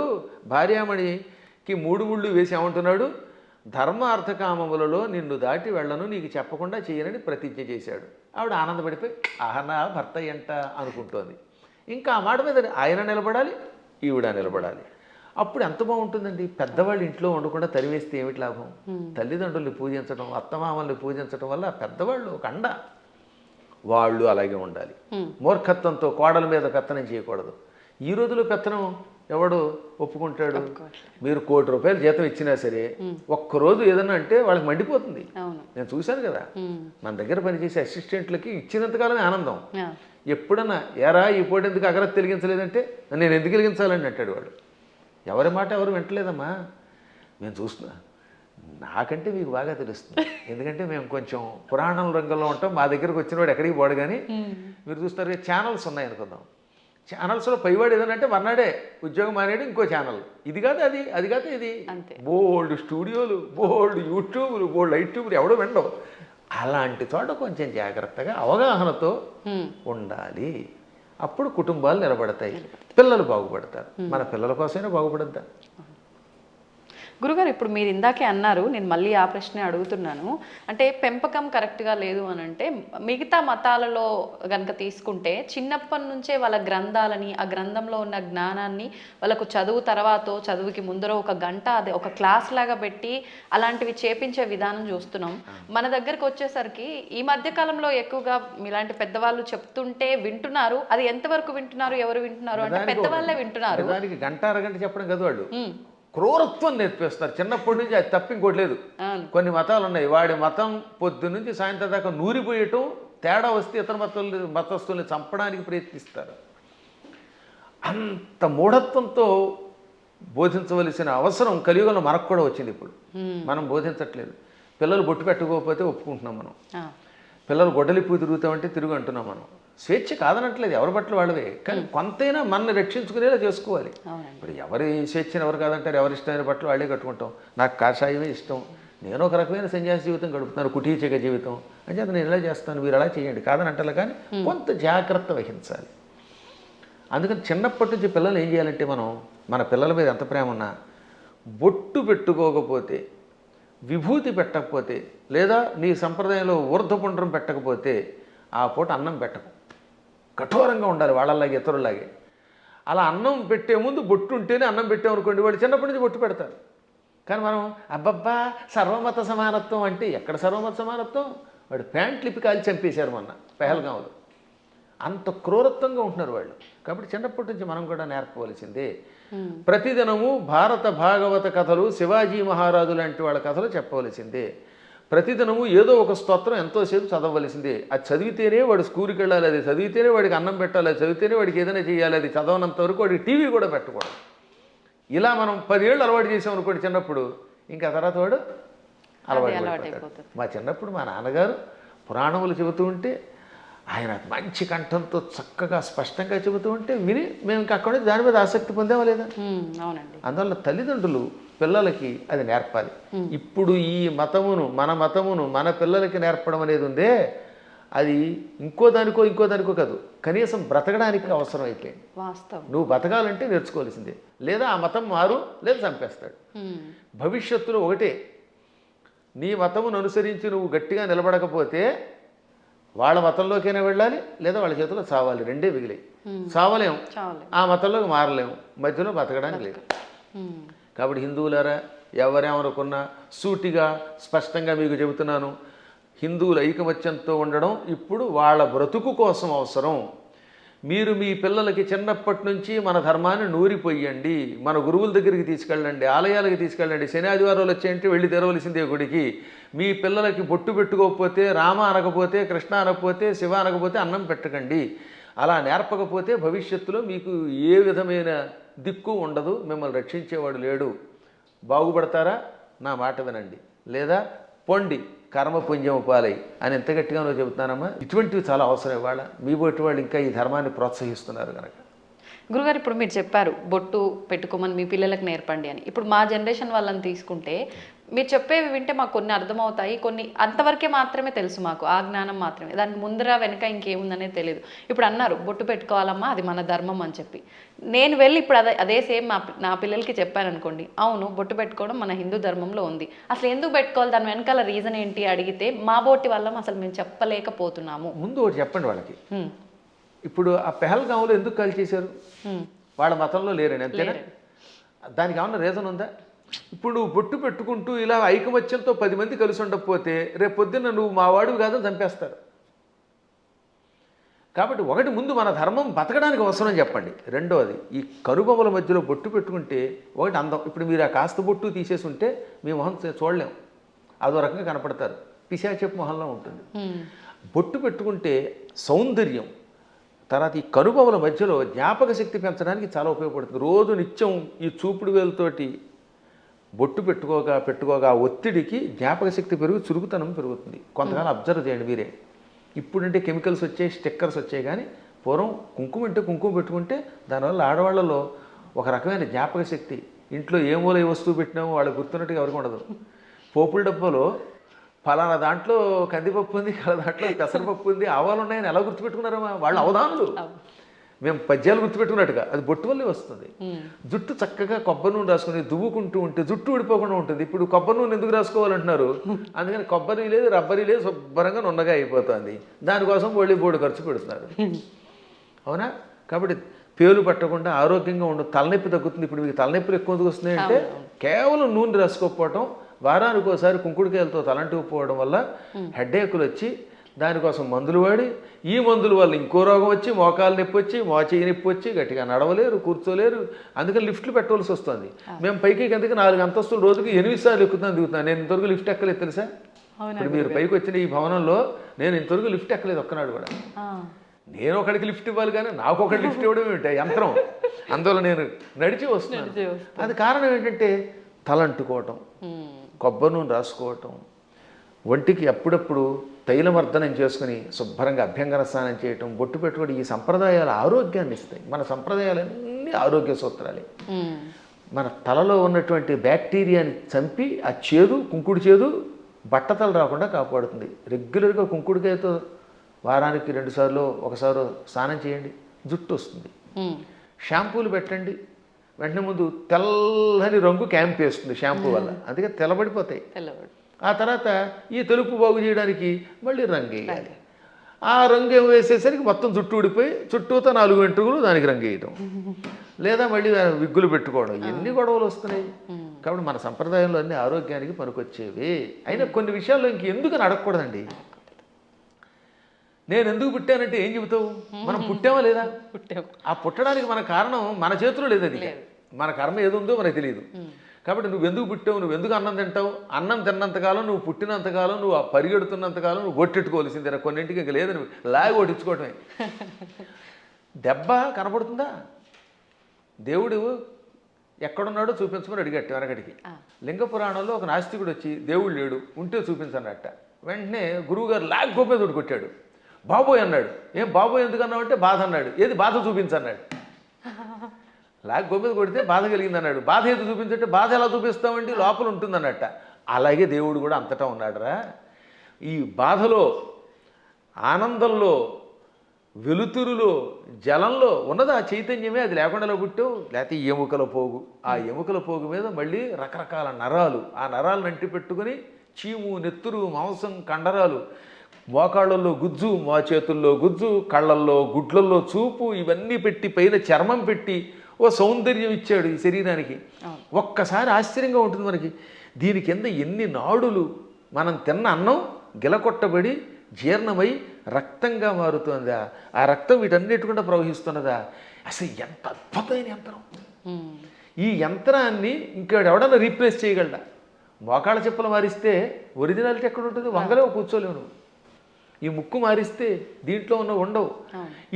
భార్యామణికి మూడు ముళ్ళు వేసి ఏమంటున్నాడు? ధర్మ అర్థకామములలో నిన్ను దాటి వెళ్ళను, నీకు చెప్పకుండా చేయనని ప్రతిజ్ఞ చేశాడు. ఆవిడ ఆనందపడిపోయి ఆహనా భర్త ఎంట అనుకుంటోంది. ఇంకా ఆ మాట మీద ఆయన నిలబడాలి, ఈవిడ నిలబడాలి. అప్పుడు ఎంత బాగుంటుందండి. పెద్దవాళ్ళు ఇంట్లో ఉండకుండా తరివేస్తే ఏమిటి లాభం? తల్లిదండ్రుల్ని పూజించడం, అత్తమామల్ని పూజించడం వల్ల పెద్దవాళ్ళు ఒక అండ. వాళ్ళు అలాగే ఉండాలి. మూర్ఖత్వంతో కోడల మీద పెత్తనం చేయకూడదు. ఈ రోజులో పెత్తనం ఎవడు ఒప్పుకుంటాడు? మీరు ₹1,00,00,000 జీతం ఇచ్చినా సరే ఒక్కరోజు ఏదన్నా అంటే వాళ్ళకి మండిపోతుంది. నేను చూశాను కదా, మన దగ్గర పనిచేసే అసిస్టెంట్లకి ఇచ్చినంతకాలమే ఆనందం. ఎప్పుడన్నా ఎరా ఈ పూట ఎందుకు అగరత్ వెలిగించలేదంటే నేను ఎందుకు వెలిగించాలని అంటాడు వాడు. ఎవరి మాట ఎవరు వింటలేదమ్మా, మేము చూస్తున్నా. నాకంటే మీకు బాగా తెలుస్తుంది, ఎందుకంటే మేము కొంచెం పురాణం రంగంలో ఉంటాం. మా దగ్గరకు వచ్చిన వాడు ఎక్కడికి పోడు. కానీ మీరు చూస్తారు ఛానల్స్ ఉన్నాయనుకుందాం, ఛానల్స్లో పైవాడు ఏదనంటే మర్నాడే ఉద్యోగం మానేడు ఇంకో ఛానల్, ఇది కాదు అది, అది కాదు ఇది, బోల్డ్ స్టూడియోలు, బోల్డ్ యూట్యూబ్లు, బోల్డ్ యూట్యూబ్లు ఎవడో వినడం. అలాంటి చోట కొంచెం జాగ్రత్తగా అవగాహనతో ఉండాలి. అప్పుడు కుటుంబాలు నిలబడతాయి, పిల్లలు బాగుపడతారు. మన పిల్లల కోసమైనా బాగుపడద్దా? గురుగారు, ఇప్పుడు మీరు ఇందాకే అన్నారు, నేను మళ్ళీ ఆ ప్రశ్నే అడుగుతున్నాను. అంటే పెంపకం కరెక్ట్గా లేదు అని అంటే, మిగతా మతాలలో కనుక తీసుకుంటే చిన్నప్పటి నుంచే వాళ్ళ గ్రంథాలని, ఆ గ్రంథంలో ఉన్న జ్ఞానాన్ని వాళ్ళకు చదువు తర్వాత చదువుకి ముందర ఒక గంట అది ఒక క్లాస్ లాగా పెట్టి అలాంటివి చేపించే విధానం చూస్తున్నాం. మన దగ్గరకు వచ్చేసరికి ఈ మధ్య కాలంలో ఎక్కువగా ఇలాంటి పెద్దవాళ్ళు చెప్తుంటే వింటున్నారు. అది ఎంతవరకు వింటున్నారు, ఎవరు వింటున్నారు అంటే పెద్దవాళ్ళే వింటున్నారు. దానికి గంట అరగంట చెప్పడం కదా, వాళ్ళు క్రూరత్వం నేర్పిస్తారు చిన్నప్పటి నుంచి. అది తప్ప ఇంకోటి లేదు. కొన్ని మతాలు ఉన్నాయి, వాడి మతం పొద్దు నుంచి సాయంత్రం దాకా నూరిపోయటం, తేడా వస్తే ఇతర మతస్థుల్ని చంపడానికి ప్రయత్నిస్తారు. అంత మూఢత్వంతో బోధించవలసిన అవసరం కలియుగంలో మనకు కూడా వచ్చింది. ఇప్పుడు మనం బోధించట్లేదు. పిల్లలు బొట్టు పెట్టుకోకపోతే ఒప్పుకుంటున్నాం మనం, పిల్లలు గొడ్డలిపూ తిరుగుతామంటే తిరుగు అంటున్నాం మనం. స్వేచ్ఛ కాదనట్లేదు, ఎవరి బట్టలు వాడవే, కానీ కొంతైనా మనల్ని రక్షించుకునేలా చేసుకోవాలి. ఇప్పుడు ఎవరి స్వేచ్ఛను ఎవరు కాదంటారు, ఎవరి ఇష్టమైన బట్టలు వాళ్ళే కట్టుకుంటాం. నాకు కాషాయమే ఇష్టం, నేను ఒక రకమైన సన్యాసి జీవితం గడుపుతున్నాను, కుటీచక జీవితం అని చెప్పి నేను ఇలా చేస్తాను, మీరు అలా చేయండి కాదని అంటారు. కానీ కొంత జాగ్రత్త వహించాలి. అందుకని చిన్నప్పటి నుంచి పిల్లలు ఏం చేయాలంటే, మనం మన పిల్లల మీద ఎంత ప్రేమ ఉన్నా బొట్టు పెట్టుకోకపోతే, విభూతి పెట్టకపోతే, లేదా నీ సంప్రదాయంలో ఊర్ధ్వపుండ్రం పెట్టకపోతే ఆ పూట అన్నం పెట్టకు. కఠోరంగా ఉండాలి వాళ్ళలాగే, ఇతరులాగే. అలా అన్నం పెట్టే ముందు బొట్టు ఉంటేనే అన్నం పెట్టామనుకోండి, వాళ్ళు చిన్నప్పటి నుంచి బొట్టు పెడతారు. కానీ మనం అబ్బబ్బా సర్వమత సమానత్వం అంటే ఎక్కడ సర్వమత సమానత్వం? వాడు ప్యాంట్ లిపి కాల్చి చంపేశారు మొన్న పెహల్గాంలో. అంత క్రూరత్వంగా ఉంటున్నారు వాళ్ళు. కాబట్టి చిన్నప్పటి నుంచి మనం కూడా నేర్పవలసిందే. ప్రతిదినము భారత భాగవత కథలు, శివాజీ మహారాజు లాంటి వాళ్ళ కథలు చెప్పవలసిందే. ప్రతిదినము ఏదో ఒక స్తోత్రం ఎంతోసేపు చదవవలసిందే. అది చదివితేనే వాడు స్కూల్కి వెళ్ళాలి, అది చదివితేనే వాడికి అన్నం పెట్టాలి, అది చదివితేనే వాడికి ఏదైనా చేయాలి, అది చదవనంత వరకు వాడికి టీవీ కూడా పెట్టకూడదు. ఇలా మనం 10 ఏళ్ళు అలవాటు చేసాం అనుకోండి చిన్నప్పుడు, ఇంకా తర్వాత వాడు అలవాటు పడిపోతాడు. మా చిన్నప్పుడు మా నాన్నగారు పురాణములు చెబుతూ ఉంటే ఆయన మంచి కంఠంతో చక్కగా స్పష్టంగా చెబుతూ ఉంటే విని మేము ఇంకా అక్కడ దాని మీద ఆసక్తి పొందామా లేదా? అవునండి. అందువల్ల తల్లిదండ్రులు పిల్లలకి అది నేర్పాలి. ఇప్పుడు ఈ మతమును మన పిల్లలకి నేర్పడం అనేది ఉందే, అది ఇంకో దానికో కాదు, కనీసం బ్రతకడానికి అవసరం అయిపోయింది. వాస్తవం. నువ్వు బతకాలంటే నేర్చుకోవాల్సిందే. లేదా ఆ మతం మారు, లేదా చంపేస్తాడు. భవిష్యత్తులో ఒకటే, నీ మతమును అనుసరించి నువ్వు గట్టిగా నిలబడకపోతే వాళ్ళ మతంలోకైనా వెళ్ళాలి, లేదా వాళ్ళ చేతిలో చావాలి. రెండే మిగిలాయి. చావలేము, ఆ మతంలోకి మారలేము, మధ్యలో బతకడానికి లేదు. కాబట్టి హిందువులారా, ఎవరేమనుకున్నా సూటిగా స్పష్టంగా మీకు చెబుతున్నాను, హిందువుల ఐకమత్యంతో ఉండడం ఇప్పుడు వాళ్ళ బ్రతుకు కోసం అవసరం. మీరు మీ పిల్లలకి చిన్నప్పటి నుంచి మన ధర్మాన్ని నూరిపోయండి, మన గురువుల దగ్గరికి తీసుకెళ్ళండి, ఆలయాలకి తీసుకెళ్ళండి. శని ఆదివారాలు వచ్చేయంటే వెళ్ళి తెరవలసిందే గుడికి. మీ పిల్లలకి బొట్టు పెట్టుకోకపోతే, రామ అనకపోతే, కృష్ణ అనకపోతే, శివ అనకపోతే అన్నం పెట్టకండి. అలా నేర్పకపోతే భవిష్యత్తులో మీకు ఏ విధమైన దిక్కు ఉండదు, మిమ్మల్ని రక్షించేవాడు లేడు. బాగుపడతారా? నా మాట వినండి, లేదా పొండి కర్మపుణ్యం పాలై అని ఎంత గట్టిగానో చెబుతున్నానమ్మా. ఇటువంటివి చాలా అవసరం. ఇవాళ మీ బొట్టి వాళ్ళు ఇంకా ఈ ధర్మాన్ని ప్రోత్సహిస్తున్నారు కనుక. గురుగారు, ఇప్పుడు మీరు చెప్పారు బొట్టు పెట్టుకోమని మీ పిల్లలకు నేర్పండి అని. ఇప్పుడు మా జనరేషన్ వాళ్ళని తీసుకుంటే మీరు చెప్పేవి వింటే మాకు కొన్ని అర్థమవుతాయి, కొన్ని అంతవరకే మాత్రమే తెలుసు, మాకు ఆ జ్ఞానం మాత్రమే, దానికి ముందర వెనక ఇంకేముందనేది తెలియదు. ఇప్పుడు అన్నారు బొట్టు పెట్టుకోవాలమ్మా, అది మన ధర్మం అని చెప్పి, నేను వెళ్ళి ఇప్పుడు అదే సేమ్ నా పిల్లలకి చెప్పాను అనుకోండి, అవును బొట్టు పెట్టుకోవడం మన హిందూ ధర్మంలో ఉంది, అసలు ఎందుకు పెట్టుకోవాలి, దాని వెనకాల రీజన్ ఏంటి అడిగితే మా బోటి వల్ల అసలు మేము చెప్పలేకపోతున్నాము. ముందు ఒకటి చెప్పండి వాళ్ళకి. ఇప్పుడు ఆ పెహల్గాంలో ఎందుకు కాల్ చేశారు? వాళ్ళ మతంలో లేరని, అంతేనా? దానికి ఏమన్నా రీజన్ ఉందా? ఇప్పుడు నువ్వు బొట్టు పెట్టుకుంటూ ఇలా ఐకమత్యంతో 10 మంది కలిసి ఉండకపోతే రేపు పొద్దున్న నువ్వు మా వాడివి కాదని చంపేస్తారు. కాబట్టి ఒకటి, ముందు మన ధర్మం బతకడానికి అవసరం చెప్పండి. రెండవది, ఈ కనుబొమ్మల మధ్యలో బొట్టు పెట్టుకుంటే ఒకటి అందం. ఇప్పుడు మీరు ఆ కాస్త బొట్టు తీసేసి ఉంటే మీ మొహం చూడలేం, అదో రకంగా కనపడతారు, పిశాచపు మొహంలో ఉంటుంది. బొట్టు పెట్టుకుంటే సౌందర్యం. తర్వాత ఈ కనుబొమ్మల మధ్యలో జ్ఞాపక శక్తి పెంచడానికి చాలా ఉపయోగపడుతుంది. రోజు నిత్యం ఈ చూపుడు వేలుతోటి బొట్టు పెట్టుకోగా ఒత్తిడికి జ్ఞాపక శక్తి పెరుగు, చురుకుతనం పెరుగుతుంది. కొంతకాలం అబ్జర్వ్ చేయండి మీరే. ఇప్పుడంటే కెమికల్స్ వచ్చాయి, స్టిక్కర్స్ వచ్చాయి, కానీ పూర్వం కుంకుమ అంటే కుంకుమ పెట్టుకుంటే దానివల్ల ఆడవాళ్ళలో ఒక రకమైన జ్ఞాపక శక్తి, ఇంట్లో ఏ మూల ఏ వస్తువు పెట్టినామో వాళ్ళు గుర్తున్నట్టుగా ఎవరికి ఉండదు. పోపుల డబ్బాలో ఫలానా దాంట్లో కందిపప్పు ఉంది, దాంట్లో పెసరపప్పు ఉంది, ఆవాలు ఉన్నాయని ఎలా గుర్తుపెట్టుకున్నారమ్మా వాళ్ళు అవధానులు. మేము పద్యాలు గుర్తుపెట్టుకున్నట్టుగా అది బొట్టు వల్లే వస్తుంది. జుట్టు చక్కగా కొబ్బరి నూనె రాసుకుని దువ్వుకుంటూ ఉంటే జుట్టు ఊడిపోకుండా ఉంటుంది. ఇప్పుడు కొబ్బరి నూనె ఎందుకు రాసుకోవాలంటున్నారు? అందుకని కొబ్బరి లేదు, రబ్బరి లేదు, శుభ్రంగా నున్నగా అయిపోతుంది. దానికోసం బోడి ఖర్చు పెడుతున్నారు, అవునా? కాబట్టి పేలు పట్టకుండా ఆరోగ్యంగా ఉండదు, తలనొప్పి తగ్గుతుంది. ఇప్పుడు మీకు తలనొప్పులు ఎక్కువ ఎందుకు వస్తున్నాయి అంటే కేవలం నూనె రాసుకోకపోవటం, వారానికి ఒకసారి కుంకుడుకాయలతో తలంటుకుపోవడం వల్ల హెడ్ఏకులు వచ్చి దానికోసం మందులు వాడి, ఈ మందుల వల్ల ఇంకో రోగం వచ్చి మోకాలు నొప్పి వచ్చి, మోచేయి నొప్పి వచ్చి గట్టిగా నడవలేరు, కూర్చోలేరు. అందుకని లిఫ్ట్లు పెట్టవలసి వస్తుంది. మేము పైకి కిందకి 4 అంతస్తులు రోజుకి 8 సార్లు దిగుతున్నాను. నేను ఇంతవరకు లిఫ్ట్ ఎక్కలేదు తెలుసా? ఇప్పుడు మీరు పైకి వచ్చిన ఈ భవనంలో నేను ఇంతవరకు లిఫ్ట్ ఎక్కలేదు ఒక్కనాడు కూడా. నేను ఒకడికి లిఫ్ట్ ఇవ్వాలి కానీ నాకు ఒకటి లిఫ్ట్ ఇవ్వడం ఏంటి యంత్రం? అందువల్ల నేను నడిచి వస్తున్నాను. అది కారణం ఏంటంటే తలంటుకోవటం, కొబ్బరి నూనె రాసుకోవటం, ఒంటికి అప్పుడప్పుడు తైలమర్దనం చేసుకుని శుభ్రంగా అభ్యంగన స్నానం చేయటం, బొట్టు పెట్టుకోవడం, ఈ సంప్రదాయాలు ఆరోగ్యాన్ని ఇస్తాయి. మన సంప్రదాయాలన్నీ ఆరోగ్య సూత్రాలే. మన తలలో ఉన్నటువంటి బ్యాక్టీరియాని చంపి ఆ చేదు, కుంకుడు చేదు బట్టతలు రాకుండా కాపాడుతుంది. రెగ్యులర్గా కుంకుడుకాయతో వారానికి 2 సార్లు 1 సారి స్నానం చేయండి, జుట్టు వస్తుంది. షాంపూలు పెట్టండి, వెంటనే ముందు తెల్లని రంగు క్యాంప్ వేస్తుంది షాంపూ వల్ల, అందుకే తెల్లబడిపోతాయి. ఆ తర్వాత ఈ తెలుపు బాగు చేయడానికి మళ్ళీ రంగు వేయాలి. ఆ రంగు వేసేసరికి మొత్తం జుట్టు ఊడిపోయి చుట్టూతో 4 వెంట్రుకలు దానికి రంగు వేయటం, లేదా మళ్ళీ విగ్గులు పెట్టుకోవడం, ఎన్ని గొడవలు వస్తున్నాయి. కాబట్టి మన సంప్రదాయంలో అన్ని ఆరోగ్యానికి పనికొచ్చేవి. అయినా కొన్ని విషయాల్లో ఇంకెందుకు అడగకూడదండి. నేను ఎందుకు పుట్టానంటే ఏం చెబుతావు? మనం పుట్టామా లేదా? పుట్టాము. ఆ పుట్టడానికి మన కారణం మన చేతిలో లేదు. అది మన కర్మ ఏది ఉందో మనకు తెలియదు. కాబట్టి నువ్వు ఎందుకు పుట్టావు, నువ్వు ఎందుకు అన్నం తింటావు, అన్నం తిన్నంతకాలం, నువ్వు పుట్టినంతకాలం, నువ్వు పరిగెడుతున్నంతకాలం నువ్వు గొట్టెట్టుకోవాల్సిందే. కొన్నింటికి ఇంకా లేదు, నువ్వు లాగి కొట్టించుకోవటమే. దెబ్బ కనపడుతుందా? దేవుడు ఎక్కడున్నాడో చూపించమని అడిగట్టు వెనకడికి. లింగ పురాణంలో ఒక నాస్తికుడు వచ్చి దేవుడు లేడు ఉంటే చూపించన్నట్ట. వెంటనే గురువుగారు లాగి గోపేదుడు కొట్టాడు. బాబోయ్ అన్నాడు. ఏం బాబోయ్ ఎందుకన్నావు అంటే బాధ అన్నాడు. ఏది బాధ చూపించన్నాడు. లాగి గోపేద కొడితే బాధ కలిగింది అన్నాడు. బాధ ఏది చూపించంటే బాధ ఎలా చూపిస్తామండి, లోపల ఉంటుందన్నట్ట. అలాగే దేవుడు కూడా అంతటా ఉన్నాడురా. ఈ బాధలో, ఆనందంలో, వెలుతురులో, జలంలో ఉన్నది ఆ చైతన్యమే. అది లేకుండా పుట్టావు. లేకపోతే ఎముకల పోగు, ఆ ఎముకల పోగు మీద మళ్ళీ రకరకాల నరాలు, ఆ నరాలను అంటి పెట్టుకుని చీము, నెత్తురు, మాంసం, కండరాలు, మోకాళ్ళల్లో గుజ్జు, మా చేతుల్లో గుజ్జు, కళ్ళల్లో, గుడ్లల్లో చూపు, ఇవన్నీ పెట్టి పైన చర్మం పెట్టి ఓ సౌందర్యం ఇచ్చాడు ఈ శరీరానికి. ఒక్కసారి ఆశ్చర్యంగా ఉంటుంది మనకి. దీని కింద ఎన్ని నాడులు, మనం తిన్న అన్నం గిలకొట్టబడి జీర్ణమై రక్తంగా మారుతుందా, ఆ రక్తం వీటన్నిటికుండా ప్రవహిస్తున్నదా. అసలు ఎంత అద్భుతమైన యంత్రం. ఈ యంత్రాన్ని ఇంకెవడన్నా రీప్లేస్ చేయగలడా? మోకాళ్ళ చెప్పులు మారిస్తే ఒరిజినాలిటీ ఎక్కడ ఉంటుంది? వంగలేవు, కూర్చోలేవు నువ్వు. ఈ ముక్కు మారిస్తే దీంట్లో ఉన్న ఉండవు.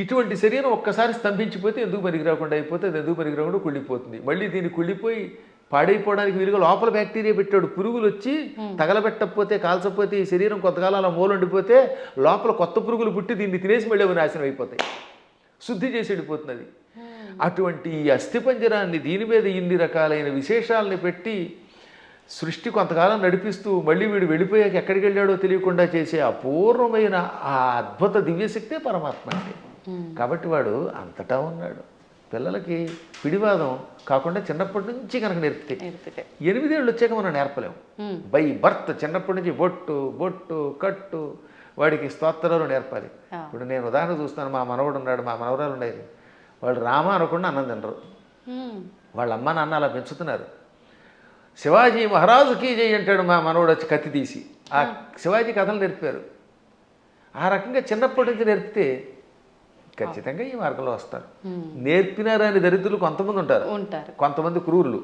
ఇటువంటి శరీరం ఒక్కసారి స్తంభించిపోతే ఎందుకు పనికిరాకుండా అయిపోతే అది ఎందుకు పనికిరాకుండా కుళ్ళిపోతుంది. మళ్ళీ దీన్ని కుళ్ళిపోయి పాడైపోవడానికి వీలుగా లోపల బ్యాక్టీరియా పెట్టాడు. పురుగులు వచ్చి తగలబెట్టకపోతే, కాల్చకపోతే, ఈ శరీరం కొంతకాలం అలా మూలండిపోతే లోపల కొత్త పురుగులు పుట్టి దీన్ని తినేసి మళ్ళీ అవి నాశనం అయిపోతాయి. శుద్ధి చేసి వెళ్ళిపోతుంది అది. అటువంటి ఈ అస్థిపంజరాన్ని దీని మీద ఇన్ని రకాలైన విశేషాలని పెట్టి సృష్టి కొంతకాలం నడిపిస్తూ మళ్ళీ వీడు వెళ్ళిపోయాక ఎక్కడికి వెళ్ళాడో తెలియకుండా చేసే అపూర్వమైన ఆ అద్భుత దివ్యశక్తే పరమాత్మ అంటే. కాబట్టి వాడు అంతటా ఉన్నాడు. పిల్లలకి పిడివాదం కాకుండా చిన్నప్పటి నుంచి కనుక నేర్పితే 8 ఏళ్ళు వచ్చాక మనం నేర్పలేము. బై బర్త్ చిన్నప్పటి నుంచి బొట్టు బొట్టు కట్టు వాడికి స్తోత్రాలు నేర్పాలి. ఇప్పుడు నేను ఉదాహరణ చూస్తాను. మా మనవడు ఉన్నాడు, మా మనవరాలు ఉండేది. వాళ్ళు రామ అనకుండా అన్నం తినరు. వాళ్ళ అమ్మ నాన్న అలా పెంచుతున్నారు. శివాజీ మహారాజుకి జై అంటాడు మా మనవడు వచ్చి కత్తి తీసి. ఆ శివాజీ కథలు నేర్పారు. ఆ రకంగా చిన్నప్పటి నుంచి నేర్పితే ఖచ్చితంగా ఈ మార్గంలో వస్తారు. నేర్పినారని దరిద్రులు కొంతమంది ఉంటారు, కొంతమంది క్రూరులు.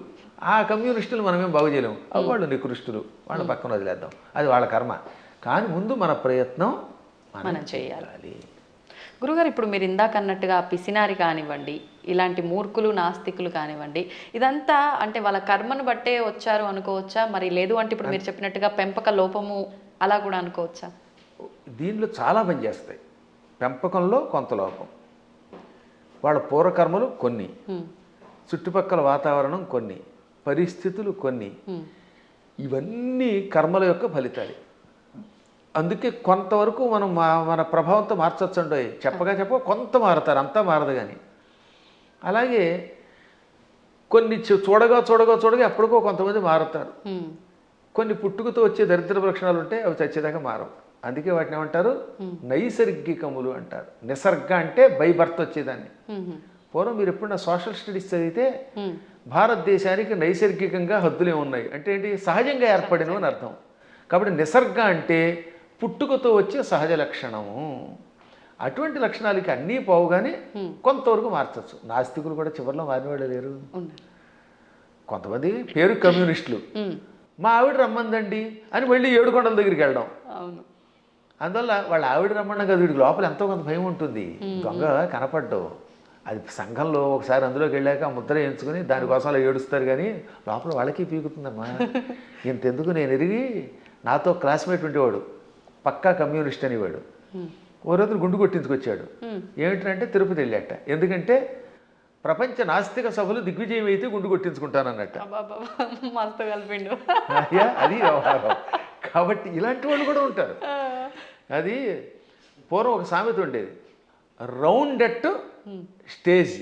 ఆ కమ్యూనిస్టులు మనమేం బాగు చేయలేము. వాళ్ళు నికృష్టులు, వాళ్ళ పక్కన వదిలేద్దాం, అది వాళ్ళ కర్మ. కానీ ముందు మన ప్రయత్నం మనం చేయాలి. గురుగారు, ఇప్పుడు మీరు ఇందాక అన్నట్టుగా పిసినారి కానివ్వండి, ఇలాంటి మూర్ఖులు నాస్తికులు కానివ్వండి, ఇదంతా అంటే వాళ్ళ కర్మను బట్టే వచ్చారు అనుకోవచ్చా? మరి లేదు అంటే ఇప్పుడు మీరు చెప్పినట్టుగా పెంపక లోపము అలా కూడా అనుకోవచ్చా? దీనిలో చాలా పనిచేస్తాయి. పెంపకంలో కొంత లోపం, వాళ్ళ పూర్వకర్మలు కొన్ని, చుట్టుపక్కల వాతావరణం కొన్ని, పరిస్థితులు కొన్ని, ఇవన్నీ కర్మల యొక్క ఫలితాలు. అందుకే కొంతవరకు మనం మన ప్రభావంతో మార్చొచ్చు అండి. చెప్ప కొంత మారుతారు, అంతా మారదు. కానీ అలాగే కొన్ని చూడగా ఎప్పటికో కొంతమంది మారుతారు. కొన్ని పుట్టుకతో వచ్చే దరిద్ర లక్షణాలు ఉంటే అవి చచ్చేదాకా మారవు. అందుకే వాటిని ఏమంటారు? నైసర్గికములు అంటారు. నిసర్గ అంటే బై బర్త్ వచ్చేదాన్ని. పూర్వం మీరు ఎప్పుడన్నా సోషల్ స్టడీస్ చదివితే భారతదేశానికి నైసర్గికంగా హద్దులే ఉన్నాయి అంటే ఏంటి? సహజంగా ఏర్పడినవి అని అర్థం. కాబట్టి నిసర్గ అంటే పుట్టుకతో వచ్చే సహజ లక్షణము. అటువంటి లక్షణాలకి అన్నీ పోవుగానే కొంతవరకు మార్చచ్చు. నాస్తికులు కూడా చివరిలో మారినవాళ్ళు లేరు. కొంతమంది పేరు కమ్యూనిస్టులు, మా ఆవిడ రమ్మందండి అని మళ్ళీ ఏడుకొండల దగ్గరికి వెళ్ళడం. అందువల్ల వాళ్ళ ఆవిడ రమ్మన్నా కదా, వీడికి లోపల ఎంతో కొంత భయం ఉంటుంది. దొంగ కనపడ్డావు, అది సంఘంలో ఒకసారి అందులోకి వెళ్ళాక ముద్ర ఎంచుకుని దానికోసం అలా ఏడుస్తారు. కానీ లోపల వాళ్ళకి పీకుతుందమ్మా. ఇంతెందుకు, నేను ఎరిగి నాతో క్లాస్మేట్ ఉండేవాడు, పక్కా కమ్యూనిస్ట్ అనేవాడు. ఓ రోజు గుండు కొట్టించుకొచ్చాడు. ఏమిటంటే తిరుపతి వెళ్ళాట. ఎందుకంటే ప్రపంచ నాస్తిక సభలు దిగ్విజయం అయితే గుండు కొట్టించుకుంటానన్నట్ట. అది వ్యవహారం. కాబట్టి ఇలాంటి వాళ్ళు కూడా ఉంటారు. అది పూర్వం ఒక సామెత ఉండేది, round at stage,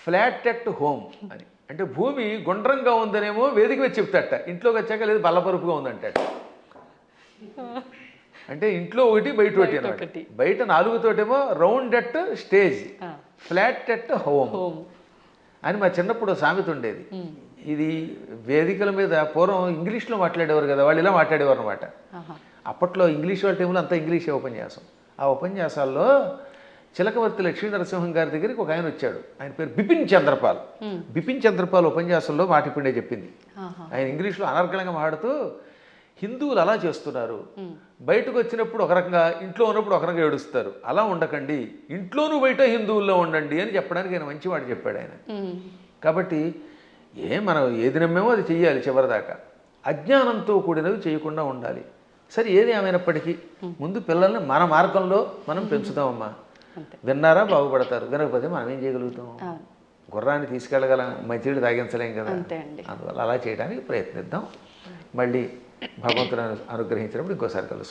flat at home అని. అంటే భూమి గుండ్రంగా ఉందనేమో వేదిక వచ్చి చెప్తాట, ఇంట్లోకి వచ్చాక లేదు బల్లపరుపుగా ఉందంటాట. అంటే ఇంట్లో ఒకటి బయట ఒకటి అనమాట. బయట 4 తోటేమో round at stage, flat at home అని మా చిన్నప్పుడు సామెత ఉండేది. ఇది వేదికల మీద పూర్వం ఇంగ్లీష్లో మాట్లాడేవారు కదా, వాళ్ళు ఇలా మాట్లాడేవారు అనమాట. ఆహా. అప్పట్లో ఇంగ్లీష్ వాళ్ళ టైంలో అంతా ఇంగ్లీషే ఉపన్యాసం. ఆ ఉపన్యాసాల్లో చిలకవర్తి లక్ష్మీ నరసింహం గారి దగ్గరికి ఒక ఆయన వచ్చాడు. ఆయన పేరు బిపిన్ చంద్రపాల్. బిపిన్ చంద్రపాల్ ఉపన్యాసంలో మాటిపిండే చెప్పింది. ఆహా. ఆయన ఇంగ్లీష్లో అనర్గళంగా మాట్లాడుతూ హిందువులు అలా చేస్తున్నారు, బయటకు వచ్చినప్పుడు ఒక రకంగా, ఇంట్లో ఉన్నప్పుడు ఒక రకంగా ఏడుస్తారు, అలా ఉండకండి, ఇంట్లోనూ బయట హిందువుల్లో ఉండండి అని చెప్పడానికి ఆయన మంచి మాట చెప్పాడు ఆయన. కాబట్టి మనం ఏది నమ్మేమో అది చెయ్యాలి చివరిదాకా. అజ్ఞానంతో కూడినవి చేయకుండా ఉండాలి. సరే, ఏది ఏమైనప్పటికీ ముందు పిల్లల్ని మన మార్గంలో మనం పెంచుతామమ్మా. విన్నారా బాగుపడతారు, వినకపోతే మనం ఏం చేయగలుగుతాం? గుర్రాన్ని తీసుకెళ్ళగలం, మంచినీళ్ళు తాగించలేం కదా. అందువల్ల అలా చేయడానికి ప్రయత్నిద్దాం. మళ్ళీ భగవంతుని అనుగ్రహించినప్పుడు ఇంకోసారి కలుసుకుందాం.